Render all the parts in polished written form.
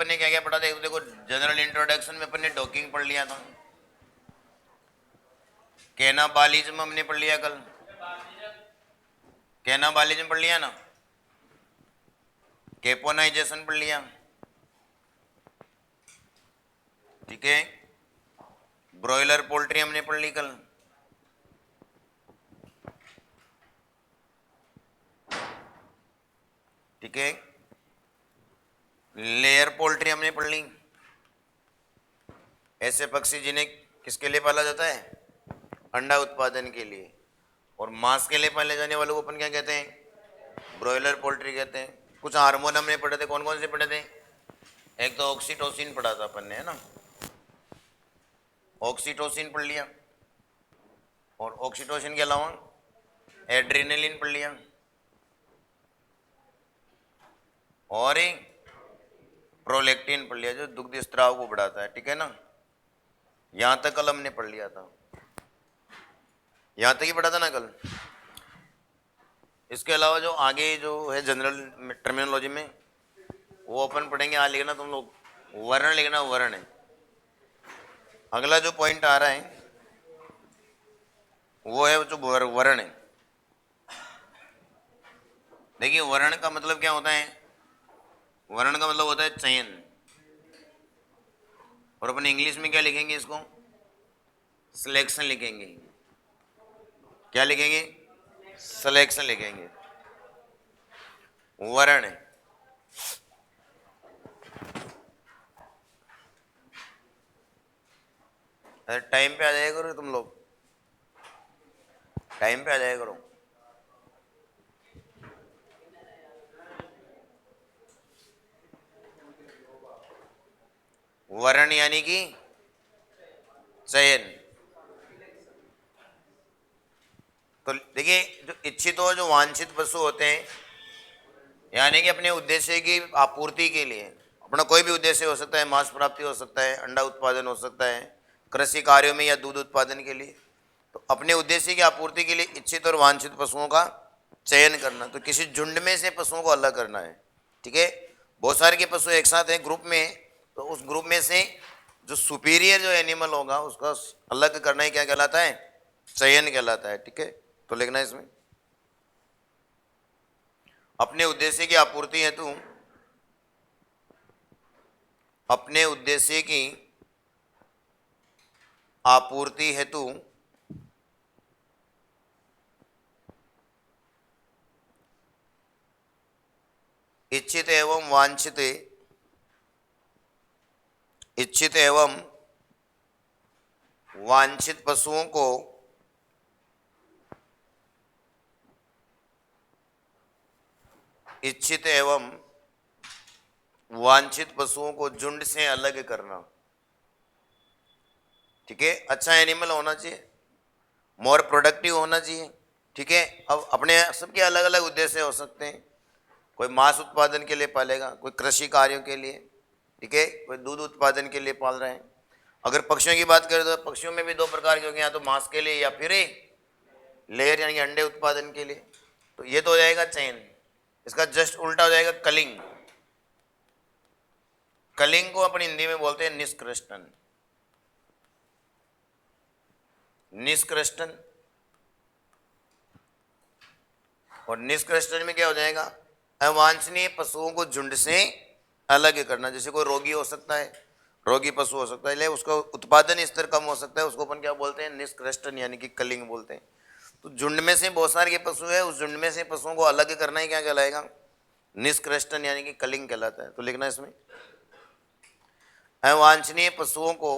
अपन ने क्या क्या पढ़ा था? देखो, जनरल इंट्रोडक्शन में अपन ने डॉकिंग पढ़ लिया था, कैनाबालिज्म हमने पढ़ लिया कल, कैनाबालिज्म पढ़ लिया ना, कैपोनाइजेशन पढ़ लिया, ठीक है। ब्रॉयलर पोल्ट्री हमने पढ़ ली कल, ठीक है। लेयर पोल्ट्री हमने पढ़ ली, ऐसे पक्षी जिन्हें किसके लिए पाला जाता है? अंडा उत्पादन के लिए। और मांस के लिए पाले जाने वालों को अपन क्या कहते हैं? ब्रॉयलर पोल्ट्री कहते हैं। कुछ हार्मोन हमने पढ़े थे, कौन कौन से पढ़े थे? एक तो ऑक्सीटोसिन पढ़ा था अपन ने, है ना, ऑक्सीटोसिन पढ़ लिया। और ऑक्सीटोसिन के अलावा एड्रेनलिन पढ़ लिया, और प्रोलैक्टिन पढ़ लिया जो दुग्ध स्त्राव को बढ़ाता है, ठीक है ना। यहां तक कल हमने पढ़ लिया था, यहां तक ही पढ़ा था ना कल। इसके अलावा जो आगे जो है जनरल टर्मिनोलॉजी में वो अपन पढ़ेंगे। आज लिखना तुम लोग, वर्ण लिखना, वर्ण है। अगला जो पॉइंट आ रहा है वो है जो वर्ण है। देखिए, वर्ण का मतलब क्या होता है? वर्ण का मतलब होता है चयन। और अपन इंग्लिश में क्या लिखेंगे इसको? सिलेक्शन लिखेंगे। क्या लिखेंगे? सिलेक्शन लिखेंगे। वर्ण, अरे टाइम पे आ जाया करो तुम लोग, टाइम पे आ जाया करो। वर्ण यानी कि चयन। तो देखिए, जो इच्छित और जो वांछित पशु होते हैं, यानी कि अपने उद्देश्य की आपूर्ति के लिए, अपना कोई भी उद्देश्य हो सकता है, मांस प्राप्ति हो सकता है, अंडा उत्पादन हो सकता है, कृषि कार्यों में या दूध उत्पादन के लिए, तो अपने उद्देश्य की आपूर्ति के लिए इच्छित और वांछित पशुओं का चयन करना। तो किसी झुंड में से पशुओं को अलग करना है, ठीक है। बहुत सारे के पशु एक साथ हैं ग्रुप में, तो उस ग्रुप में से जो सुपीरियर जो एनिमल होगा उसका अलग करना ही क्या कहलाता है? चयन कहलाता है, ठीक है। तो लिखना है इसमें, अपने उद्देश्य की आपूर्ति हेतु, अपने उद्देश्य की आपूर्ति हेतु इच्छित एवं वांछित, इच्छित एवं वांछित पशुओं को इच्छित एवं वांछित पशुओं को झुंड से अलग करना, ठीक है। अच्छा एनिमल होना चाहिए, मोर प्रोडक्टिव होना चाहिए, ठीक है। अब अपने सबके अलग अलग उद्देश्य हो सकते हैं। कोई मांस उत्पादन के लिए पालेगा, कोई कृषि कार्यों के लिए, ठीक है, कोई दूध उत्पादन के लिए पाल रहे हैं। अगर पक्षियों की बात करें तो पक्षियों में भी दो प्रकार के होंगे, या तो मांस के लिए या फिर लेयर यानी अंडे उत्पादन के लिए। तो ये तो हो जाएगा चयन। इसका जस्ट उल्टा हो जाएगा कलिंग। कलिंग को अपन हिंदी में बोलते हैं निष्कृष्टन। निष्कृष्टन। और निष्कृष्टन में क्या हो जाएगा? अवांछनीय पशुओं को झुंड से अलग करना। जैसे कोई रोगी हो सकता है, रोगी पशु हो सकता है, ले उसका उत्पादन स्तर कम हो सकता है, उसको अपन क्या बोलते हैं? निष्कृष्टन यानी कि कलिंग बोलते हैं। तो झुंड में से बहुत सारे के पशु है, उस झुंड में से पशुओं को अलग करना ही क्या कहलाएगा? निष्कृष्टन यानी कि कलिंग कहलाता है। तो लिखना है इसमें, अवांछनीय पशुओं को,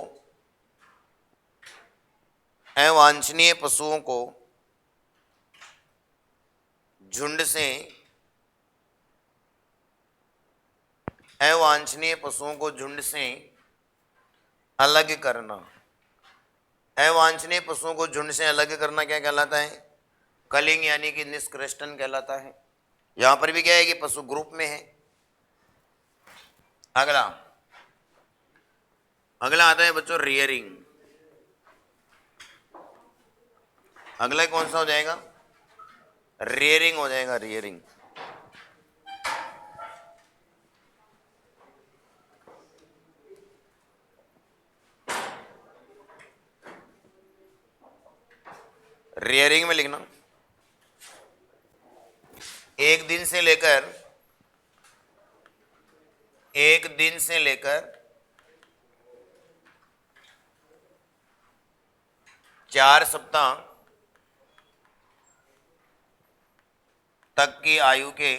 अवांछनीय पशुओं को झुंड से, अवांछनीय पशुओं को झुंड से अलग करना। अवांछनीय पशुओं को झुंड से अलग करना क्या कहलाता है? कलिंग यानी कि निष्कृष्टन कहलाता है। यहां पर भी क्या है कि पशु ग्रुप में है। अगला, अगला आता है बच्चों रियरिंग। अगला कौन सा हो जाएगा? रियरिंग हो जाएगा, रियरिंग। रियरिंग में लिखना, एक दिन से लेकर 4 सप्ताह तक की आयु के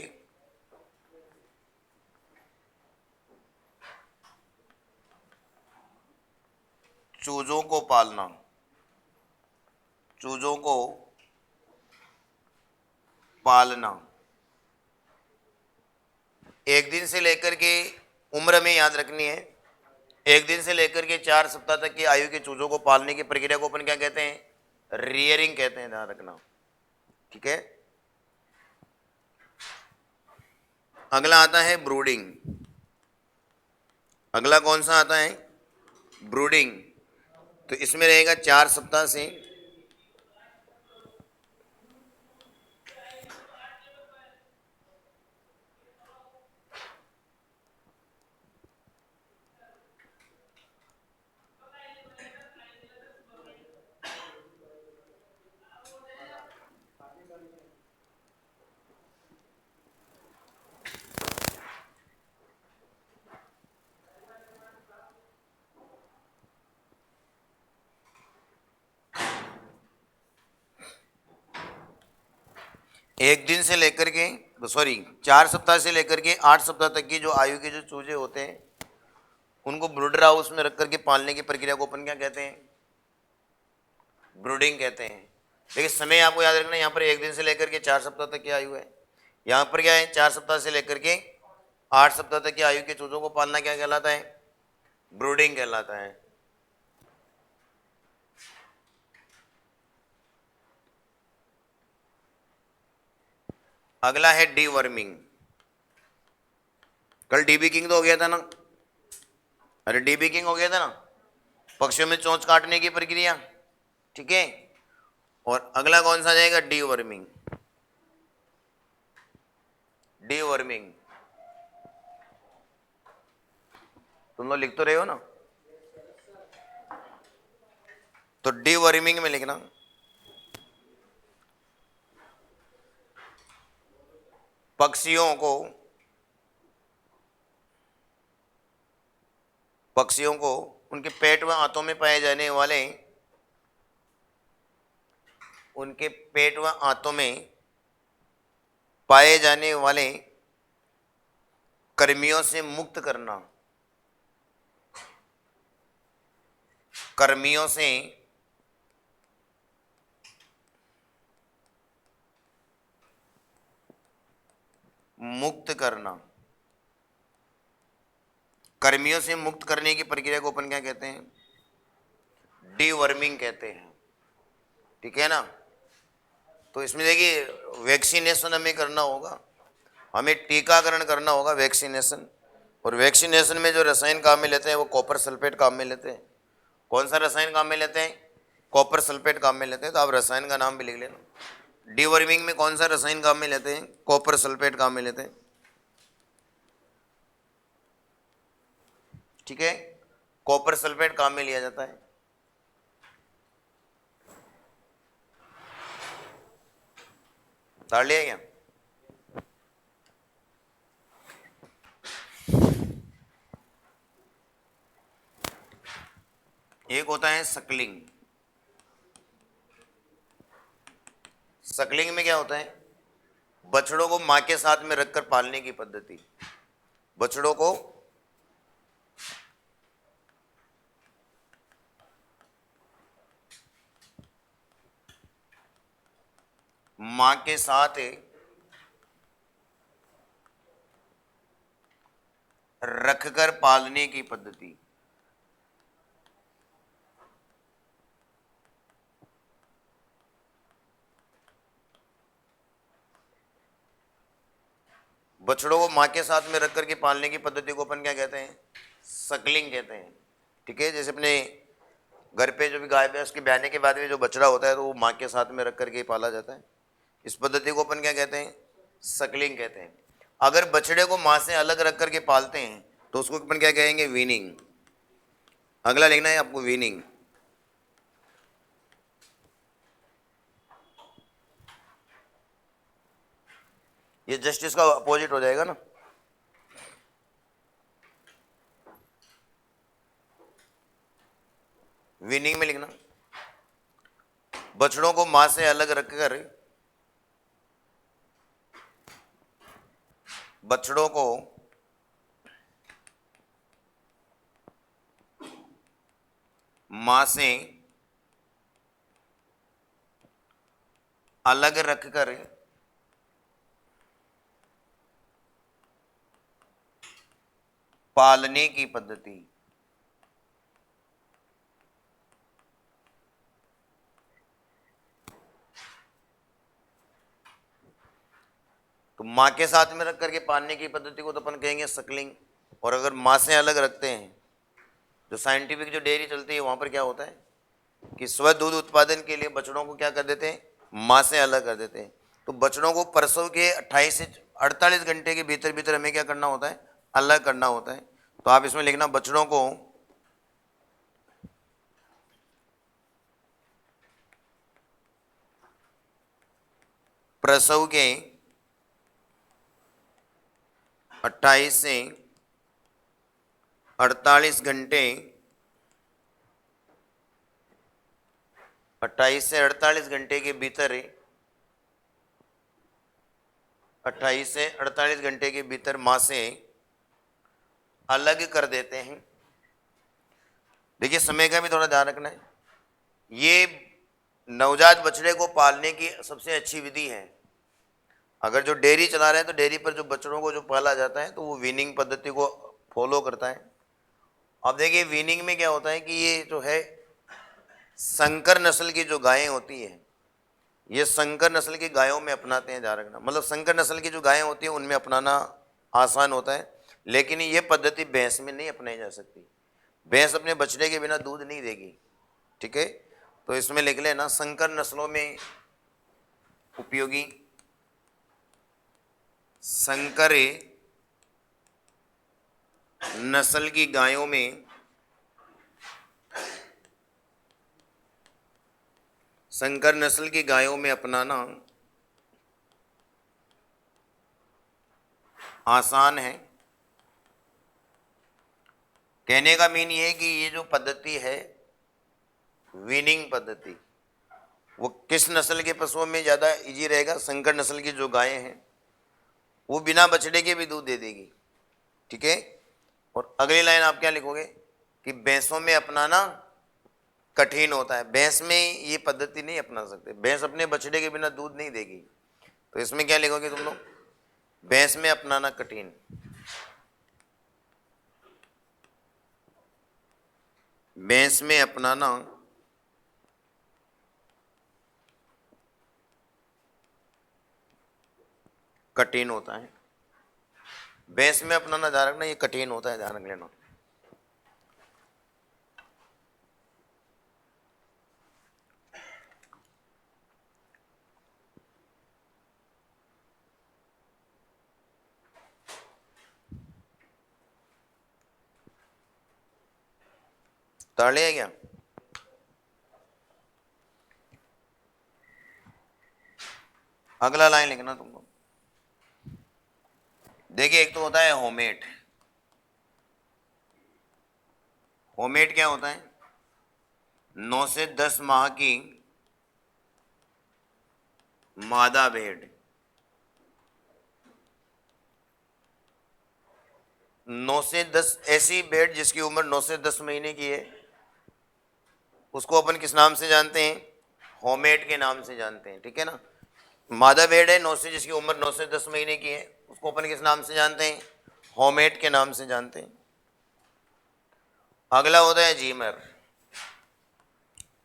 चूजों को पालना, चूजों को पालना। एक दिन से लेकर के उम्र में याद रखनी है, एक दिन से लेकर के 4 सप्ताह तक की आयु के चूजों को पालने की प्रक्रिया को अपन क्या कहते हैं? रियरिंग कहते हैं, ध्यान रखना। ठीक है, अगला आता है ब्रूडिंग। अगला कौन सा आता है? ब्रूडिंग। तो इसमें रहेगा 4 सप्ताह से एक दिन से लेकर के 4 सप्ताह से लेकर के 8 सप्ताह तक की जो आयु के जो चूजे होते हैं उनको ब्रूडर हाउस में रख करके पालने की प्रक्रिया को अपन क्या कहते हैं? ब्रूडिंग कहते हैं। लेकिन समय आपको याद रखना, यहाँ पर एक दिन से लेकर के 4 सप्ताह तक की आयु है, यहाँ पर क्या है? 4 सप्ताह से लेकर के 8 सप्ताह तक की आयु के चूजों को पालना क्या कहलाता है? ब्रूडिंग कहलाता है। अगला है डीवर्मिंग। कल डीबी किंग तो हो गया था ना, अरे डीबी किंग हो गया था ना, पक्षियों में चोंच काटने की प्रक्रिया। ठीक है, और अगला कौन सा जाएगा? डीवर्मिंग। डीवर्मिंग तुम लोग लिख तो रहे हो ना, तो डीवर्मिंग में लिखना पक्षियों को उनके पेट व आंतों में पाए जाने वाले कर्मियों से मुक्त करना, कर्मियों से मुक्त करना। कर्मियों से मुक्त करने की प्रक्रिया को अपन क्या कहते हैं? डीवर्मिंग कहते हैं। ठीक है ना, तो इसमें देखिए वैक्सीनेशन हमें करना होगा, हमें टीकाकरण करना होगा, वैक्सीनेशन। और वैक्सीनेशन में जो रसायन काम में लेते हैं वो कॉपर सल्फेट काम में लेते हैं। कौन सा रसायन काम में लेते हैं? कॉपर सल्फेट काम में लेते हैं। तो आप रसायन का नाम भी लिख लेना। डीवर्मिंग में कौन सा रसायन काम में लेते हैं? कॉपर सल्फेट काम में लेते हैं। ठीक है, कॉपर सल्फेट काम में लिया जाता है। ताड़ लिया क्या? एक होता है सकलिंग। सकलिंग में क्या होता है? बछड़ों को मां के साथ में रखकर पालने की पद्धति। बछड़ों को मां के साथ रखकर पालने की पद्धति। बछड़ों को मां के साथ में रख करके पालने की पद्धति को अपन क्या कहते हैं? सकलिंग कहते हैं। ठीक है, जैसे अपने घर पे जो भी गाय भैंस के ब्याने के बाद में जो बछड़ा होता है तो वो मां के साथ में रख करके पाला जाता है। इस पद्धति को अपन क्या कहते हैं? सकलिंग कहते हैं। अगर बछड़े को मां से अलग रख करके पालते हैं तो उसको अपन क्या कहेंगे? वीनिंग। अगला लिखना है आपको, वीनिंग। ये जस्टिस का अपोजिट हो जाएगा ना। विनिंग में लिखना, बछड़ों को मां से अलग रखकर, बछड़ों को मां से अलग रखकर पालने की पद्धति। तो मां के साथ में रख करके पालने की पद्धति को तो अपन कहेंगे सकलिंग। और अगर मां से अलग रखते हैं, जो साइंटिफिक जो डेयरी चलती है वहां पर क्या होता है कि स्व दूध उत्पादन के लिए बछड़ों को क्या कर देते हैं, मां से अलग कर देते हैं। तो बछड़ों को प्रसव के 28 से 48 घंटे के भीतर भीतर हमें क्या करना होता है, अलग करना होता है। तो आप इसमें लिखना, बछड़ों को प्रसव के 28 से 48 घंटे, 28 से 48 घंटे के भीतर, 28 से 48 घंटे के भीतर मां से अलग कर देते हैं। देखिए समय का भी थोड़ा ध्यान रखना है। ये नवजात बछड़े को पालने की सबसे अच्छी विधि है। अगर जो डेयरी चला रहे हैं तो डेयरी पर जो बछड़ों को जो पाला जाता है तो वो वीनिंग पद्धति को फॉलो करता है। अब देखिए वीनिंग में क्या होता है कि ये जो है संकर नस्ल की जो गायें होती हैं, ये संकर नस्ल की गायों में अपनाते हैं। ध्यान रखना, मतलब संकर नस्ल की जो गायें होती हैं उनमें अपनाना आसान होता है, लेकिन ये पद्धति भैंस में नहीं अपनाई जा सकती। भैंस अपने बछड़े के बिना दूध नहीं देगी, ठीक है। तो इसमें लिख लेना, संकर नस्लों में उपयोगी, संकर नस्ल की गायों में, संकर नस्ल की गायों में अपनाना आसान है। कहने का मीन ये है कि ये जो पद्धति है वीनिंग पद्धति, वो किस नस्ल के पशुओं में ज़्यादा इजी रहेगा, संकर नस्ल की जो गायें हैं वो बिना बछड़े के भी दूध दे देगी, ठीक है। और अगली लाइन आप क्या लिखोगे कि भैंसों में अपनाना कठिन होता है। भैंस में ये पद्धति नहीं अपना सकते, भैंस अपने बछड़े के बिना दूध नहीं देगी। तो इसमें क्या लिखोगे तुम लोग, भैंस में अपनाना कठिन, भैंस में अपनाना कठिन होता है। भैंस में अपनाना ध्यान रखना, ये कठिन होता है, ध्यान रख लेना। ताड़े है क्या, अगला लाइन लिखना तुमको। देखिए एक तो होता है होमेट। होमेट क्या होता है, 9 से 10 माह की मादा भेड़, 9 से 10 ऐसी भेड़ जिसकी उम्र 9 से 10 महीने की है, उसको अपन किस नाम से जानते हैं, होमेट के नाम से जानते हैं, ठीक है ना। मादा भेड़ है 9 से, जिसकी उम्र 9 से 10 महीने की है, उसको अपन किस नाम से जानते हैं, होमेट के नाम से जानते हैं। अगला होता है जीमर।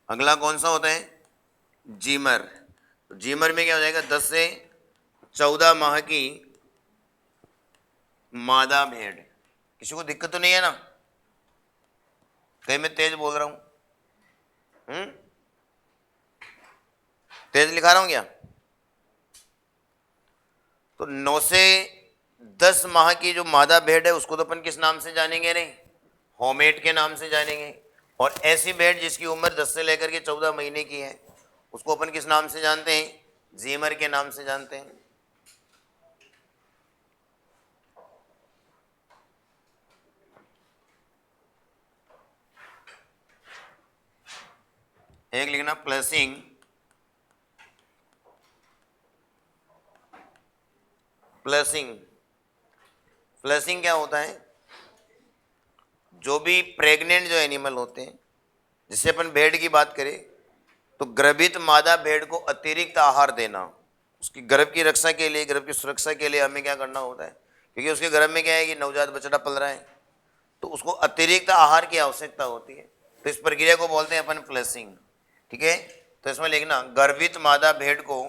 अगला कौन सा होता है, जीमर। तो जीमर में क्या हो जाएगा, 10 से 14 माह की मादा भेड़। किसी को दिक्कत तो नहीं है ना, कहीं मैं तेज बोल रहा हूं, तेज लिखा रहा हूं क्या। तो 9 से 10 माह की जो मादा भेड़ है उसको तो अपन किस नाम से जानेंगे, नहीं, होमेट के नाम से जानेंगे। और ऐसी भेड़ जिसकी उम्र 10 से लेकर के 14 महीने की है उसको अपन किस नाम से जानते हैं, जीमर के नाम से जानते हैं। एक लिखना प्लसिंग, फ्लशिंग। फ्लशिंग क्या होता है? जो भी प्रेग्नेंट जो एनिमल होते हैं, जिससे अपन भेड़ की बात करें, तो गर्भित मादा भेड़ को अतिरिक्त आहार देना, उसकी गर्भ की रक्षा के लिए, गर्भ की सुरक्षा के लिए हमें क्या करना होता है, क्योंकि उसके गर्भ में क्या है कि नवजात बछड़ा पल रहा है, तो उसको अतिरिक्त आहार की आवश्यकता होती है। तो इस प्रक्रिया को बोलते हैं अपन फ्लशिंग। ठीक है, तो इसमें लिखना गर्भित मादा भेड़ को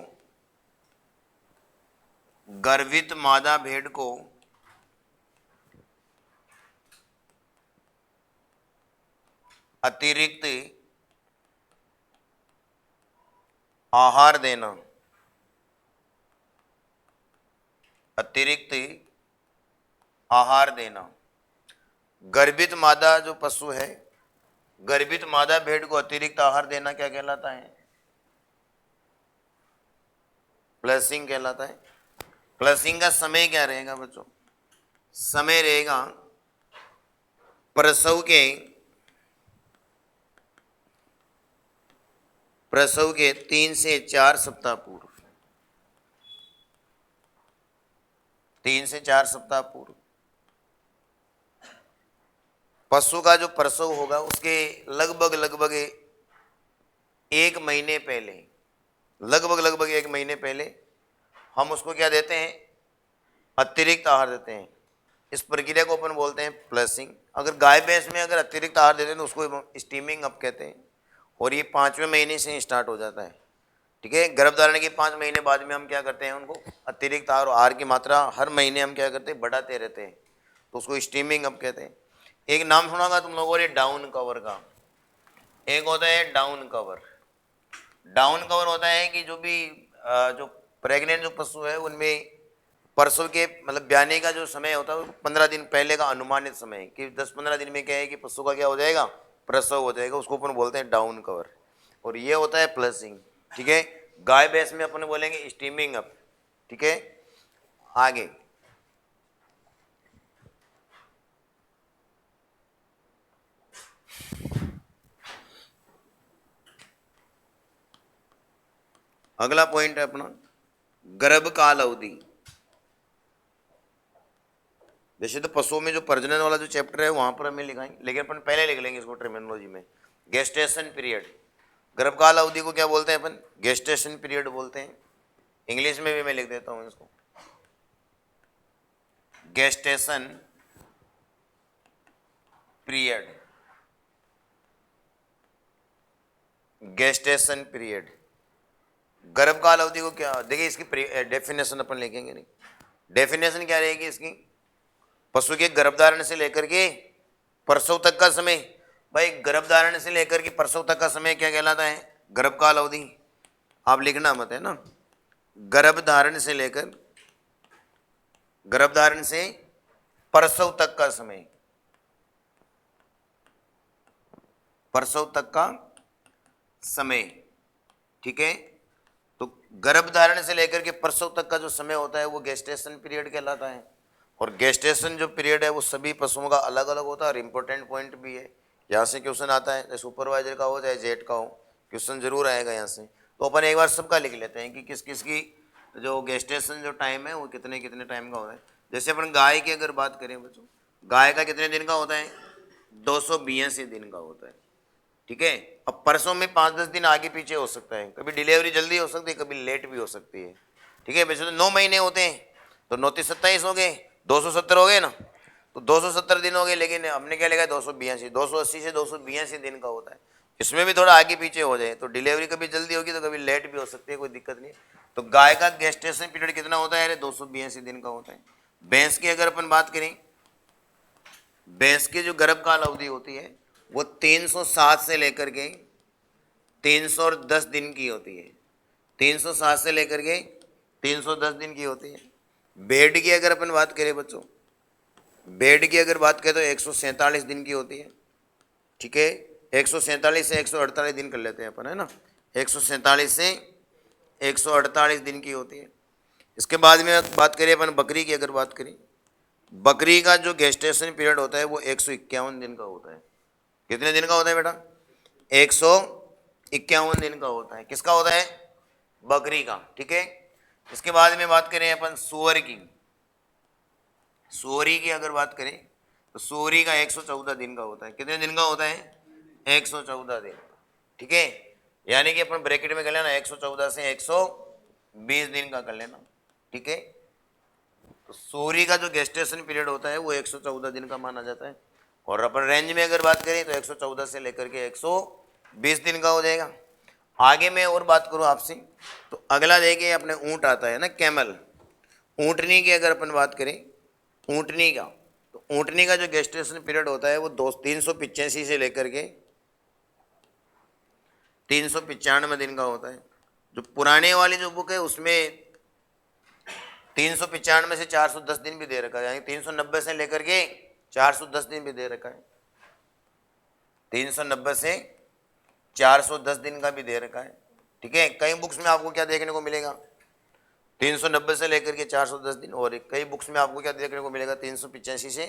अतिरिक्त आहार देना, अतिरिक्त आहार देना। गर्भित मादा जो पशु है, गर्भित मादा भेड़ को अतिरिक्त आहार देना क्या कहलाता है? फ्लशिंग कहलाता है। फ्लशिंग का समय क्या रहेगा बच्चों? समय रहेगा प्रसव के 3 से 4 सप्ताह पूर्व, 3 से 4 सप्ताह पूर्व पशु का जो प्रसव होगा उसके लगभग एक महीने पहले, लगभग एक महीने पहले हम उसको क्या देते हैं? अतिरिक्त आहार देते हैं। इस प्रक्रिया को अपन बोलते हैं फ्लशिंग। अगर गाय भैंस में अगर अतिरिक्त आहार देते हैं तो उसको स्टीमिंग अप कहते हैं, और ये 5वें महीने से स्टार्ट हो जाता है। ठीक है, गर्भधारण के 5 महीने बाद में हम क्या करते हैं, उनको अतिरिक्त आहार की मात्रा हर महीने हम क्या करते हैं, बढ़ाते रहते हैं, तो उसको स्टीमिंग अप कहते हैं। एक नाम सुना होगा तुम लोगों ने डाउन कवर का, एक होता है डाउन कवर। डाउन कवर होता है कि जो प्रेग्नेंट जो पशु है उनमें प्रसव के मतलब ब्याने का जो समय होता है 15 दिन पहले का अनुमानित समय, कि 10-15 दिन में क्या है कि पशु का क्या हो जाएगा, प्रसव हो जाएगा, उसको अपन बोलते हैं डाउन कवर। और ये होता है फ्लशिंग। ठीक है, गाय भैंस में अपन बोलेंगे स्टीमिंग अप। ठीक है, आगे अगला पॉइंट है अपना गर्भकाल अवधि। वैसे तो पशुओं में जो प्रजनन वाला जो चैप्टर है वहां पर हमें लिखाएंगे, लेकिन अपन पहले लिख लेंगे इसको टर्मिनोलॉजी में। गेस्टेशन पीरियड, गर्भकाल अवधि को क्या बोलते हैं अपन? गेस्टेशन पीरियड बोलते हैं। इंग्लिश में भी मैं लिख देता हूं इसको, गेस्टेशन पीरियड। गेस्टेशन पीरियड, गर्भकाल अवधि को क्या, देखिए इसकी डेफिनेशन अपन लिखेंगे नहीं। डेफिनेशन क्या रहेगी इसकी? पशु के गर्भधारण से लेकर के प्रसव तक का समय। भाई गर्भधारण से लेकर के प्रसव तक का समय क्या कहलाता है? गर्भकाल अवधि। आप लिखना मत है ना, गर्भधारण से प्रसव तक का समय, प्रसव तक का समय। ठीक है, तो गर्भधारण से लेकर के प्रसव तक का जो समय होता है वो गेस्टेशन पीरियड कहलाता है। और गेस्टेशन जो पीरियड है वो सभी पशुओं का अलग अलग होता है, और इम्पोर्टेंट पॉइंट भी है। यहाँ से क्वेश्चन आता है, चाहे सुपरवाइजर का हो चाहे जेट का हो, क्वेश्चन जरूर आएगा यहाँ से। तो अपन एक बार सबका लिख लेते हैं कि किस किस की जो गेस्टेशन जो टाइम है वो कितने कितने टाइम का होता है। जैसे अपन गाय की अगर बात करें बच्चों, गाय का कितने दिन का होता है? 282 दिन का होता है। ठीक है, अब परसों में 5-10 दिन आगे पीछे हो सकता है, कभी डिलीवरी जल्दी हो सकती है, कभी लेट भी हो सकती है। ठीक है, वैसे तो 9 महीने होते हैं, तो 9-27 हो गए, 270 हो गए ना, तो 270 दिन हो गए। लेकिन हमने क्या लिखा है? 282, 280 से 282 दिन का होता है। इसमें भी थोड़ा आगे पीछे हो जाए तो डिलीवरी कभी जल्दी होगी तो कभी लेट भी हो सकती है, कोई दिक्कत नहीं। तो गाय का गेस्टेशन पीरियड कितना होता है? 282 दिन का होता है। भैंस की अगर अपन बात करें, भैंस की जो गर्भकाल अवधि होती है वो 307 से लेकर के 310 दिन की होती है। 307 से लेकर के 310 दिन की होती है। बेड की अगर अपन बात करें बच्चों, बेड की अगर बात करें तो 147 दिन की होती है। ठीक है, 147 से 148 दिन कर लेते हैं अपन, है ना। 147 से 148 दिन की होती है। इसके बाद में बात करें अपन बकरी की अगर बात करें, बकरी का जो गेस्टेशन पीरियड होता है वो 151 दिन का होता है। कितने दिन का होता है बेटा? 51 दिन का होता है। किसका होता है? बकरी का। ठीक है, इसके बाद में बात करें अपन सूअर की। सूअरी की अगर बात करें तो सूअरी का 114 दिन का होता है। कितने दिन का होता है? 114 दिन। ठीक है, यानी कि अपन ब्रैकेट में कर लेना 114 से 120 दिन का कर लेना। ठीक है, तो सूअरी का जो गेस्टेशन पीरियड होता है वो 114 दिन का माना जाता है। और अपन रेंज में अगर बात करें तो 114 से लेकर के 120 दिन का हो जाएगा। आगे मैं और बात करूं आपसे तो अगला देखिए अपने ऊंट आता है ना, कैमल। ऊंटनी की अगर अपन बात करें, ऊंटनी का, तो ऊंटनी का जो गेस्टेशन पीरियड होता है वो 385 से लेकर के 395 दिन का होता है। जो पुराने वाली जो बुक है उसमें 395 से 410 दिन भी दे रखा है, यानी 390 से लेकर के 410 दिन भी दे रखा है। 390 से 410 दिन का भी दे रखा है। ठीक है, कई बुक्स में आपको क्या देखने को मिलेगा? 390 से लेकर के 410 दिन। और कई बुक्स में आपको क्या देखने को मिलेगा? 385 से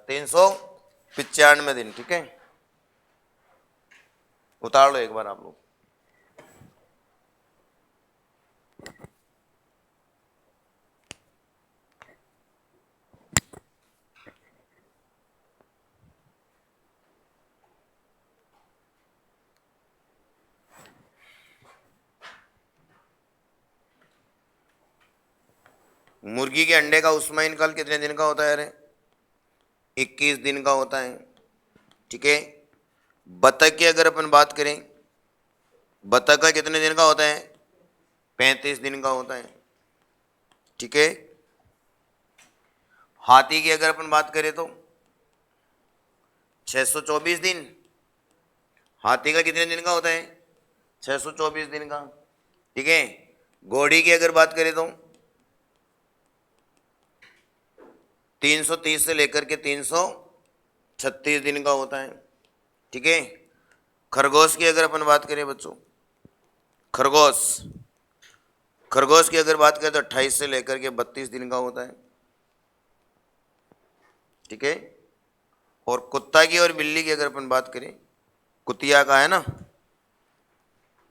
395 दिन। ठीक है, उतार लो एक बार आप लोग। मुर्गी के अंडे का उस्माइन काल कितने दिन का होता है? अरे 21 दिन का होता है। ठीक है, बतख की अगर अपन बात करें, बतख का कितने दिन का होता है? 35 दिन का होता है। ठीक है, हाथी की अगर अपन बात करें तो 624 दिन। हाथी का कितने दिन का होता है? 624 दिन का। ठीक है, घोड़ी की अगर बात करें तो 330 से लेकर के 336 दिन का होता है। ठीक है, खरगोश की अगर अपन बात करें बच्चों, खरगोश खरगोश की अगर बात करें तो 28 से लेकर के 32 दिन का होता है। ठीक है, और कुत्ता की और बिल्ली की अगर अपन बात करें, कुतिया का है ना,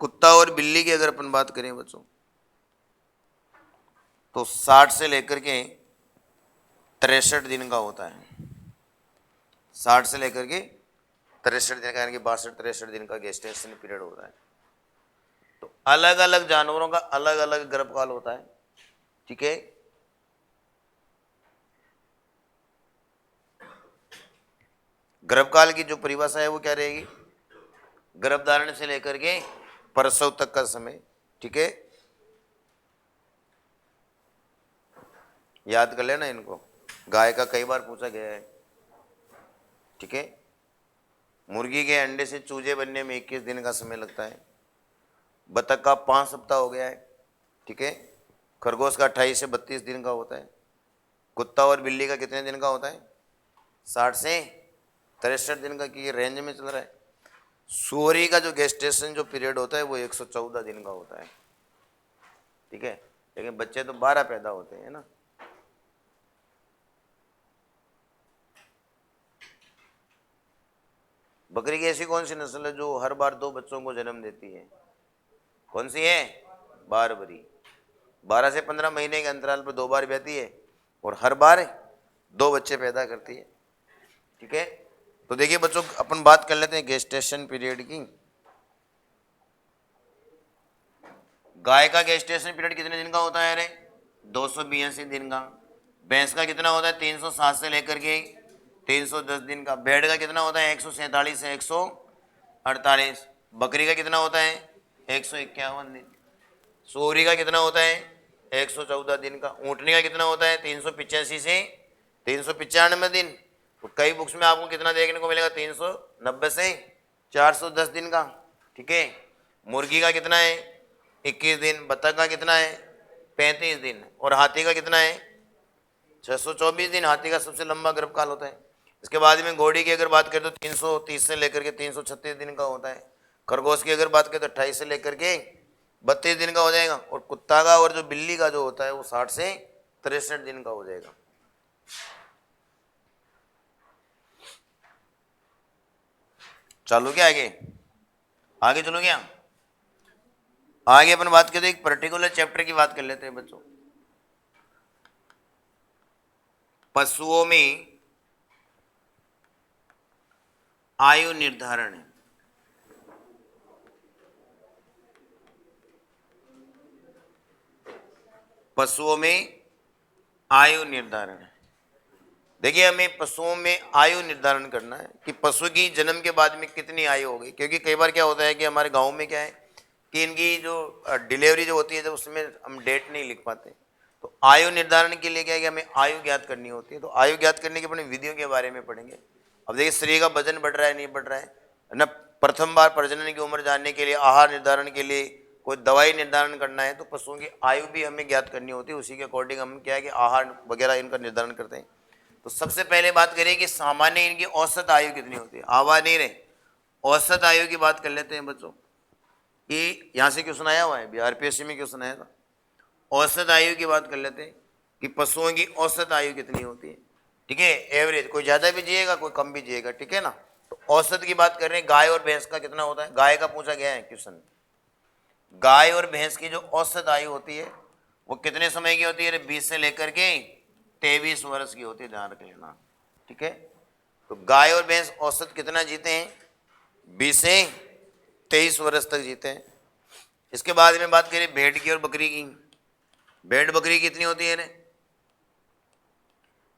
कुत्ता और बिल्ली की अगर अपन बात करें बच्चों तो 60 से लेकर के 63 दिन का होता है। 60 से लेकर के 63 दिन का, यानी कि 62-63 दिन का गेस्टेशन पीरियड होता है। तो अलग अलग जानवरों का अलग अलग गर्भकाल होता है। ठीक है, गर्भकाल की जो परिभाषा है वो क्या रहेगी? गर्भधारण से लेकर के प्रसव तक का समय। ठीक है, याद कर लेना इनको, गाय का कई बार पूछा गया है। ठीक है, मुर्गी के अंडे से चूजे बनने में 21 दिन का समय लगता है। बतख का 5 सप्ताह हो गया है। ठीक है, खरगोश का 28 से 32 दिन का होता है। कुत्ता और बिल्ली का कितने दिन का होता है? 60 से 63 दिन का की रेंज में चल रहा है। सूअरी का जो गेस्टेशन जो पीरियड होता है वो 114 दिन का होता है। ठीक है, लेकिन बच्चे तो 12 पैदा होते हैं ना। बकरी की ऐसी कौन सी नस्ल है जो हर बार 2 बच्चों को जन्म देती है? कौन सी है? बारबरी। 12 से 15 महीने के अंतराल पर 2 बार ब्याती है और हर बार 2 बच्चे पैदा करती है। ठीक है, तो देखिए बच्चों अपन बात कर लेते हैं गेस्टेशन पीरियड की। गाय का गेस्टेशन पीरियड कितने दिन का होता है? अरे 282 दिन का। भैंस का कितना होता है? 307 से लेकर के 310 दिन का। भेड़ का कितना होता है? 147 से 148। बकरी का कितना होता है? 151 दिन। सूअरी का कितना होता है? 114 दिन का। ऊँटनी का कितना होता है? 385 से 395 दिन। तो कई बुक्स में आपको कितना देखने को मिलेगा? 390 से 410 दिन का। ठीक है, मुर्गी का कितना है? 21 दिन। बतख का कितना है? 35 दिन। और हाथी का कितना है? 624 दिन। हाथी का सबसे लंबा गर्भकाल होता है। इसके बाद में घोड़ी की अगर बात करें तो 330 से लेकर के 336 दिन का होता है। खरगोश की अगर बात करें तो 28 से लेकर के 32 दिन का हो जाएगा। और कुत्ता का और जो बिल्ली का जो होता है वो 60 से 63 दिन का हो जाएगा। चालू क्या आगे? आगे चलो क्या, आगे अपन बात करते हैं एक पर्टिकुलर चैप्टर की बात कर लेते हैं बच्चों। पशुओं में आयु निर्धारण है। पशुओं में आयु निर्धारण है। देखिए हमें पशुओं में आयु निर्धारण करना है कि पशु की जन्म के बाद में कितनी आयु होगी, क्योंकि कई बार क्या होता है कि हमारे गांव में क्या है कि इनकी जो डिलीवरी जो होती है जब उसमें हम डेट नहीं लिख पाते, तो आयु निर्धारण के लिए क्या है कि हमें आयु ज्ञात करनी होती है। तो आयु ज्ञात करने की अपनी विधियों के बारे में पढ़ेंगे। अब देखिए शरीर का वजन बढ़ रहा है नहीं बढ़ रहा है ना, प्रथम बार प्रजनन की उम्र जानने के लिए, आहार निर्धारण के लिए, कोई दवाई निर्धारण करना है, तो पशुओं की आयु भी हमें ज्ञात करनी होती है। उसी के अकॉर्डिंग हम क्या है कि आहार वगैरह इनका निर्धारण करते हैं। तो सबसे पहले बात करें कि सामान्य इनकी औसत आयु कितनी होती है। आवाज नहीं रहे, औसत आयु की बात कर लेते हैं बच्चों कि यहां से क्यों सुनाया हुआ है, बीआरपीएससी में क्यों सुनाया था। औसत आयु की बात कर लेते हैं कि पशुओं की औसत आयु कितनी होती है। ठीक है, एवरेज, कोई ज्यादा भी जिएगा कोई कम भी जिएगा, ठीक है ना। तो औसत की बात कर रहे हैं, गाय और भैंस का कितना होता है, गाय का पूछा गया है क्वेश्चन। गाय और भैंस की जो औसत आयु होती है वो कितने समय की होती है, 20 से लेकर के 23 वर्ष की होती है, ध्यान रख लेना। ठीक है, तो गाय और भैंस औसत कितना जीते हैं, 20 से 23 वर्ष तक जीते हैं। इसके बाद में बात करें भेड़ की और बकरी की। भेड़ बकरी कितनी होती है रे,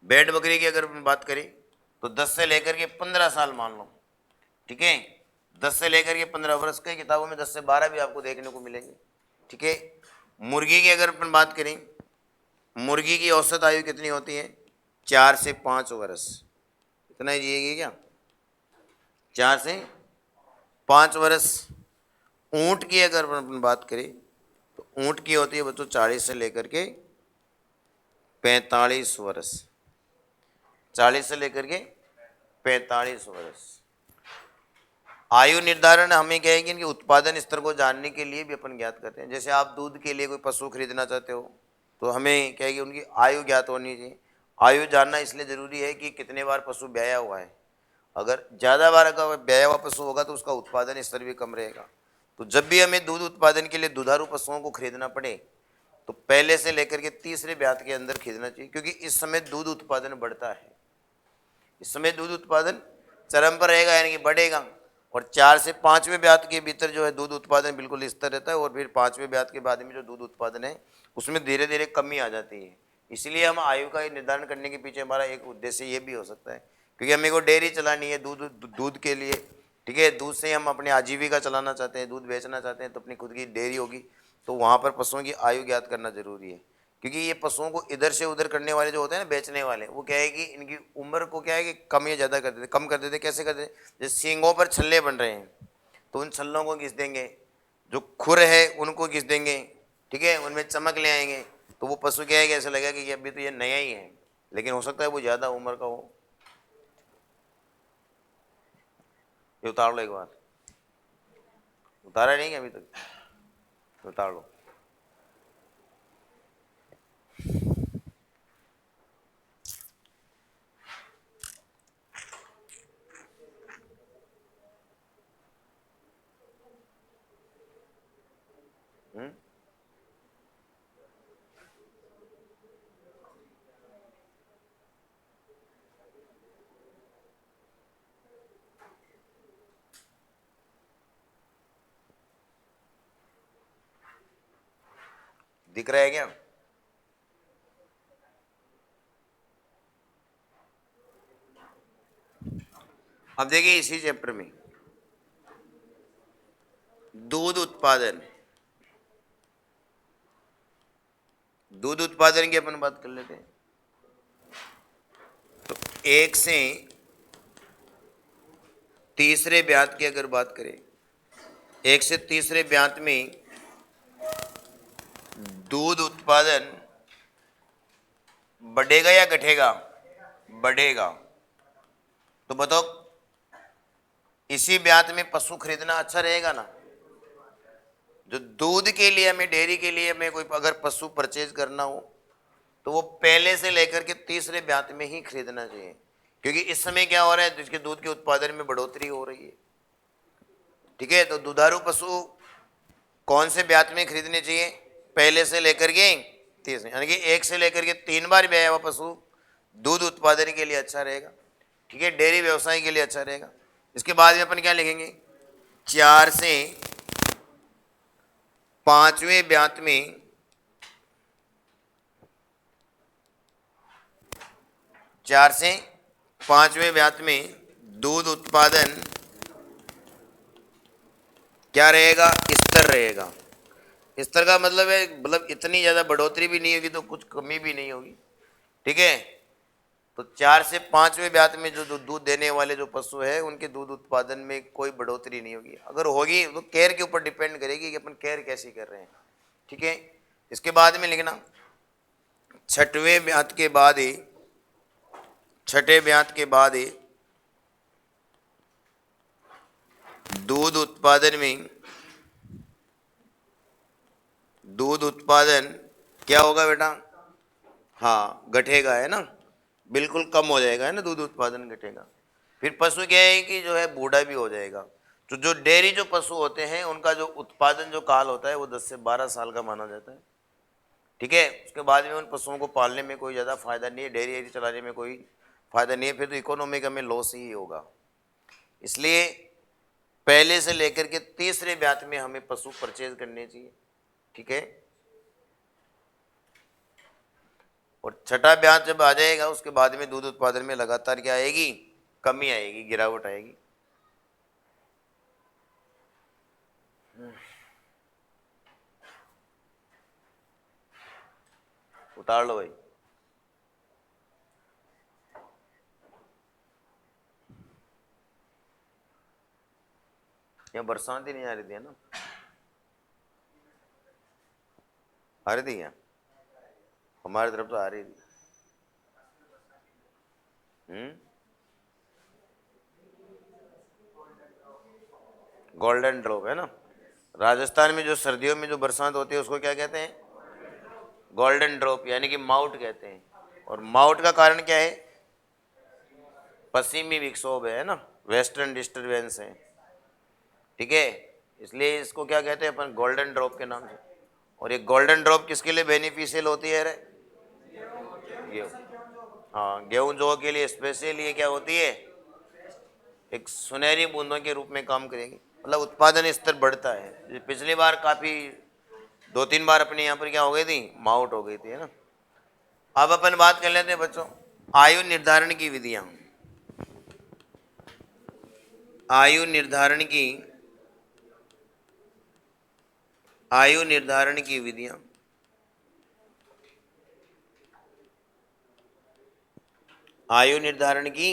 भेड़ बकरी की अगर बात करें तो 10 से लेकर के 15 साल मान लो। ठीक है, 10 से लेकर के 15 वर्ष, कई किताबों में 10 से 12 भी आपको देखने को मिलेंगे। ठीक है, मुर्गी की अगर अपन बात करें, मुर्गी की औसत आयु कितनी होती है, 4 से 5 वर्ष। इतना ही जिएगी क्या, 4 से 5 वर्ष। ऊंट की अगर अपन बात करें तो ऊंट की होती है बच्चों 40 से लेकर के 45 वर्ष। 40 से लेकर के 45 वर्ष। आयु निर्धारण हमें क्या है कि इनके उत्पादन स्तर को जानने के लिए भी अपन ज्ञात करते हैं। जैसे आप दूध के लिए कोई पशु खरीदना चाहते हो तो हमें क्या है कि उनकी आयु ज्ञात होनी चाहिए। आयु जानना इसलिए जरूरी है कि कितने बार पशु ब्याया हुआ है। अगर ज़्यादा बार का ब्याया हुआ पशु होगा तो उसका उत्पादन स्तर भी कम रहेगा। तो जब भी हमें दूध उत्पादन के लिए दुधारू पशुओं को खरीदना पड़े तो पहले से लेकर के तीसरे ब्यात के अंदर खरीदना चाहिए, क्योंकि इस समय दूध उत्पादन बढ़ता है। इस समय दूध उत्पादन चरम पर रहेगा, यानी कि बढ़ेगा। और 4 से 5वें ब्यात के भीतर जो है दूध उत्पादन बिल्कुल स्थिर रहता है, और फिर 5वें ब्यात के बाद में जो दूध उत्पादन है उसमें धीरे धीरे कमी आ जाती है। इसलिए हम आयु का निर्धारण करने के पीछे हमारा एक उद्देश्य ये भी हो सकता है, क्योंकि हमें को डेयरी चलानी है दूध के लिए। ठीक है, दूध से हम अपनी आजीविका चलाना चाहते हैं, दूध बेचना चाहते हैं, तो अपनी खुद की डेयरी होगी, तो वहाँ पर पशुओं की आयु ज्ञात करना जरूरी है। क्योंकि ये पशुओं को इधर से उधर करने वाले जो होते हैं ना, बेचने वाले, वो क्या है कि इनकी उम्र को क्या है कि कम या ज़्यादा कर देते, कम कर देते। कैसे कर देते, जैसे सींगों पर छल्ले बन रहे हैं तो उन छल्लों को घिस देंगे, जो खुर है उनको घिस देंगे। ठीक है, उनमें चमक ले आएंगे, तो वो पशु क्या है कि ऐसा लगेगा कि अभी तो ये नया ही है, लेकिन हो सकता है वो ज़्यादा उम्र का हो। ये उतार लो एक बार, उतारा नहीं अभी तक, उतार लो। दिख रहा है क्या, अब देखिए इसी चैप्टर में दूध उत्पादन, दूध उत्पादन की अपन बात कर लेते हैं। तो 1 से तीसरे ब्यात की अगर बात करें, 1 से तीसरे ब्यात में दूध उत्पादन बढ़ेगा या घटेगा, बढ़ेगा। तो बताओ इसी ब्यात में पशु खरीदना अच्छा रहेगा ना। जो दूध के लिए हमें, डेयरी के लिए हमें कोई अगर पशु परचेज करना हो तो वो पहले से लेकर के तीसरे ब्यात में ही खरीदना चाहिए, क्योंकि इस समय क्या हो रहा है, जिसके दूध के उत्पादन में बढ़ोतरी हो रही है। ठीक है, तो दुधारू पशु कौन से ब्यात में खरीदने चाहिए? पहले से लेकर के 30 में, यानी कि 1 से लेकर के 3 बार ब्याया हुआ पशु दूध उत्पादन के लिए अच्छा रहेगा। ठीक है, डेयरी व्यवसाय के लिए अच्छा रहेगा। इसके बाद में अपन क्या लिखेंगे? 4 से 5वें ब्यात में 4 से 5वें ब्यात में दूध उत्पादन क्या रहेगा? स्थिर रहेगा। स्तर का मतलब है, मतलब इतनी ज्यादा बढ़ोतरी भी नहीं होगी तो कुछ कमी भी नहीं होगी। ठीक है, तो 4 से 5वें ब्यात में जो दूध देने वाले जो पशु है उनके दूध उत्पादन में कोई बढ़ोतरी नहीं होगी। अगर होगी तो केयर के ऊपर डिपेंड करेगी कि अपन केयर कैसी कर रहे हैं। ठीक है, इसके बाद में लिखना 6वें ब्यात के बाद ही, 6ठे ब्यात के बाद ही दूध उत्पादन क्या होगा बेटा? हाँ, घटेगा, है ना, बिल्कुल कम हो जाएगा, है ना, दूध उत्पादन घटेगा। फिर पशु क्या है कि जो है बूढ़ा भी हो जाएगा। तो जो डेयरी जो पशु होते हैं उनका जो उत्पादन जो काल होता है वो 10 से 12 साल का माना जाता है। ठीक है, उसके बाद में उन पशुओं को पालने में कोई ज़्यादा फायदा नहीं है, डेयरी चलाने में कोई फायदा नहीं है, फिर तो इकोनॉमिक हमें लॉस ही होगा। इसलिए पहले से लेकर के तीसरे ब्यात में हमें पशु परचेज करने चाहिए। ठीक है, और छठा ब्याज जब आ जाएगा उसके बाद में दूध उत्पादन में लगातार क्या आएगी? कमी आएगी, गिरावट आएगी। उतार लो भाई। यहाँ बरसात ही नहीं आ रही थी, है ना? आ रही थी क्या? हमारी तरफ तो आ रही थी। गोल्डन ड्रॉप, है ना? राजस्थान में जो सर्दियों में जो बरसात होती है उसको क्या कहते हैं? गोल्डन ड्रॉप, यानी कि माउट कहते हैं। और माउट का कारण क्या है? पश्चिमी विक्षोभ है ना, वेस्टर्न डिस्टरबेंस है। ठीक है, इसलिए इसको क्या कहते हैं अपन? गोल्डन ड्रॉप के नाम से। और ये गोल्डन ड्रॉप किसके लिए बेनिफिशियल होती है रे? गेहूँ। हाँ, गेहूँ जौ के लिए स्पेशली ये क्या होती है? एक सुनहरी बूंदों के रूप में काम करेगी, मतलब उत्पादन स्तर बढ़ता है। पिछली बार काफी 2-3 बार अपने यहाँ पर क्या हो गई थी? माउट हो गई थी, है ना? अब अपन बात कर लेते हैं बच्चों आयु निर्धारण की विधियां। आयु निर्धारण की विधियां। आयु निर्धारण की,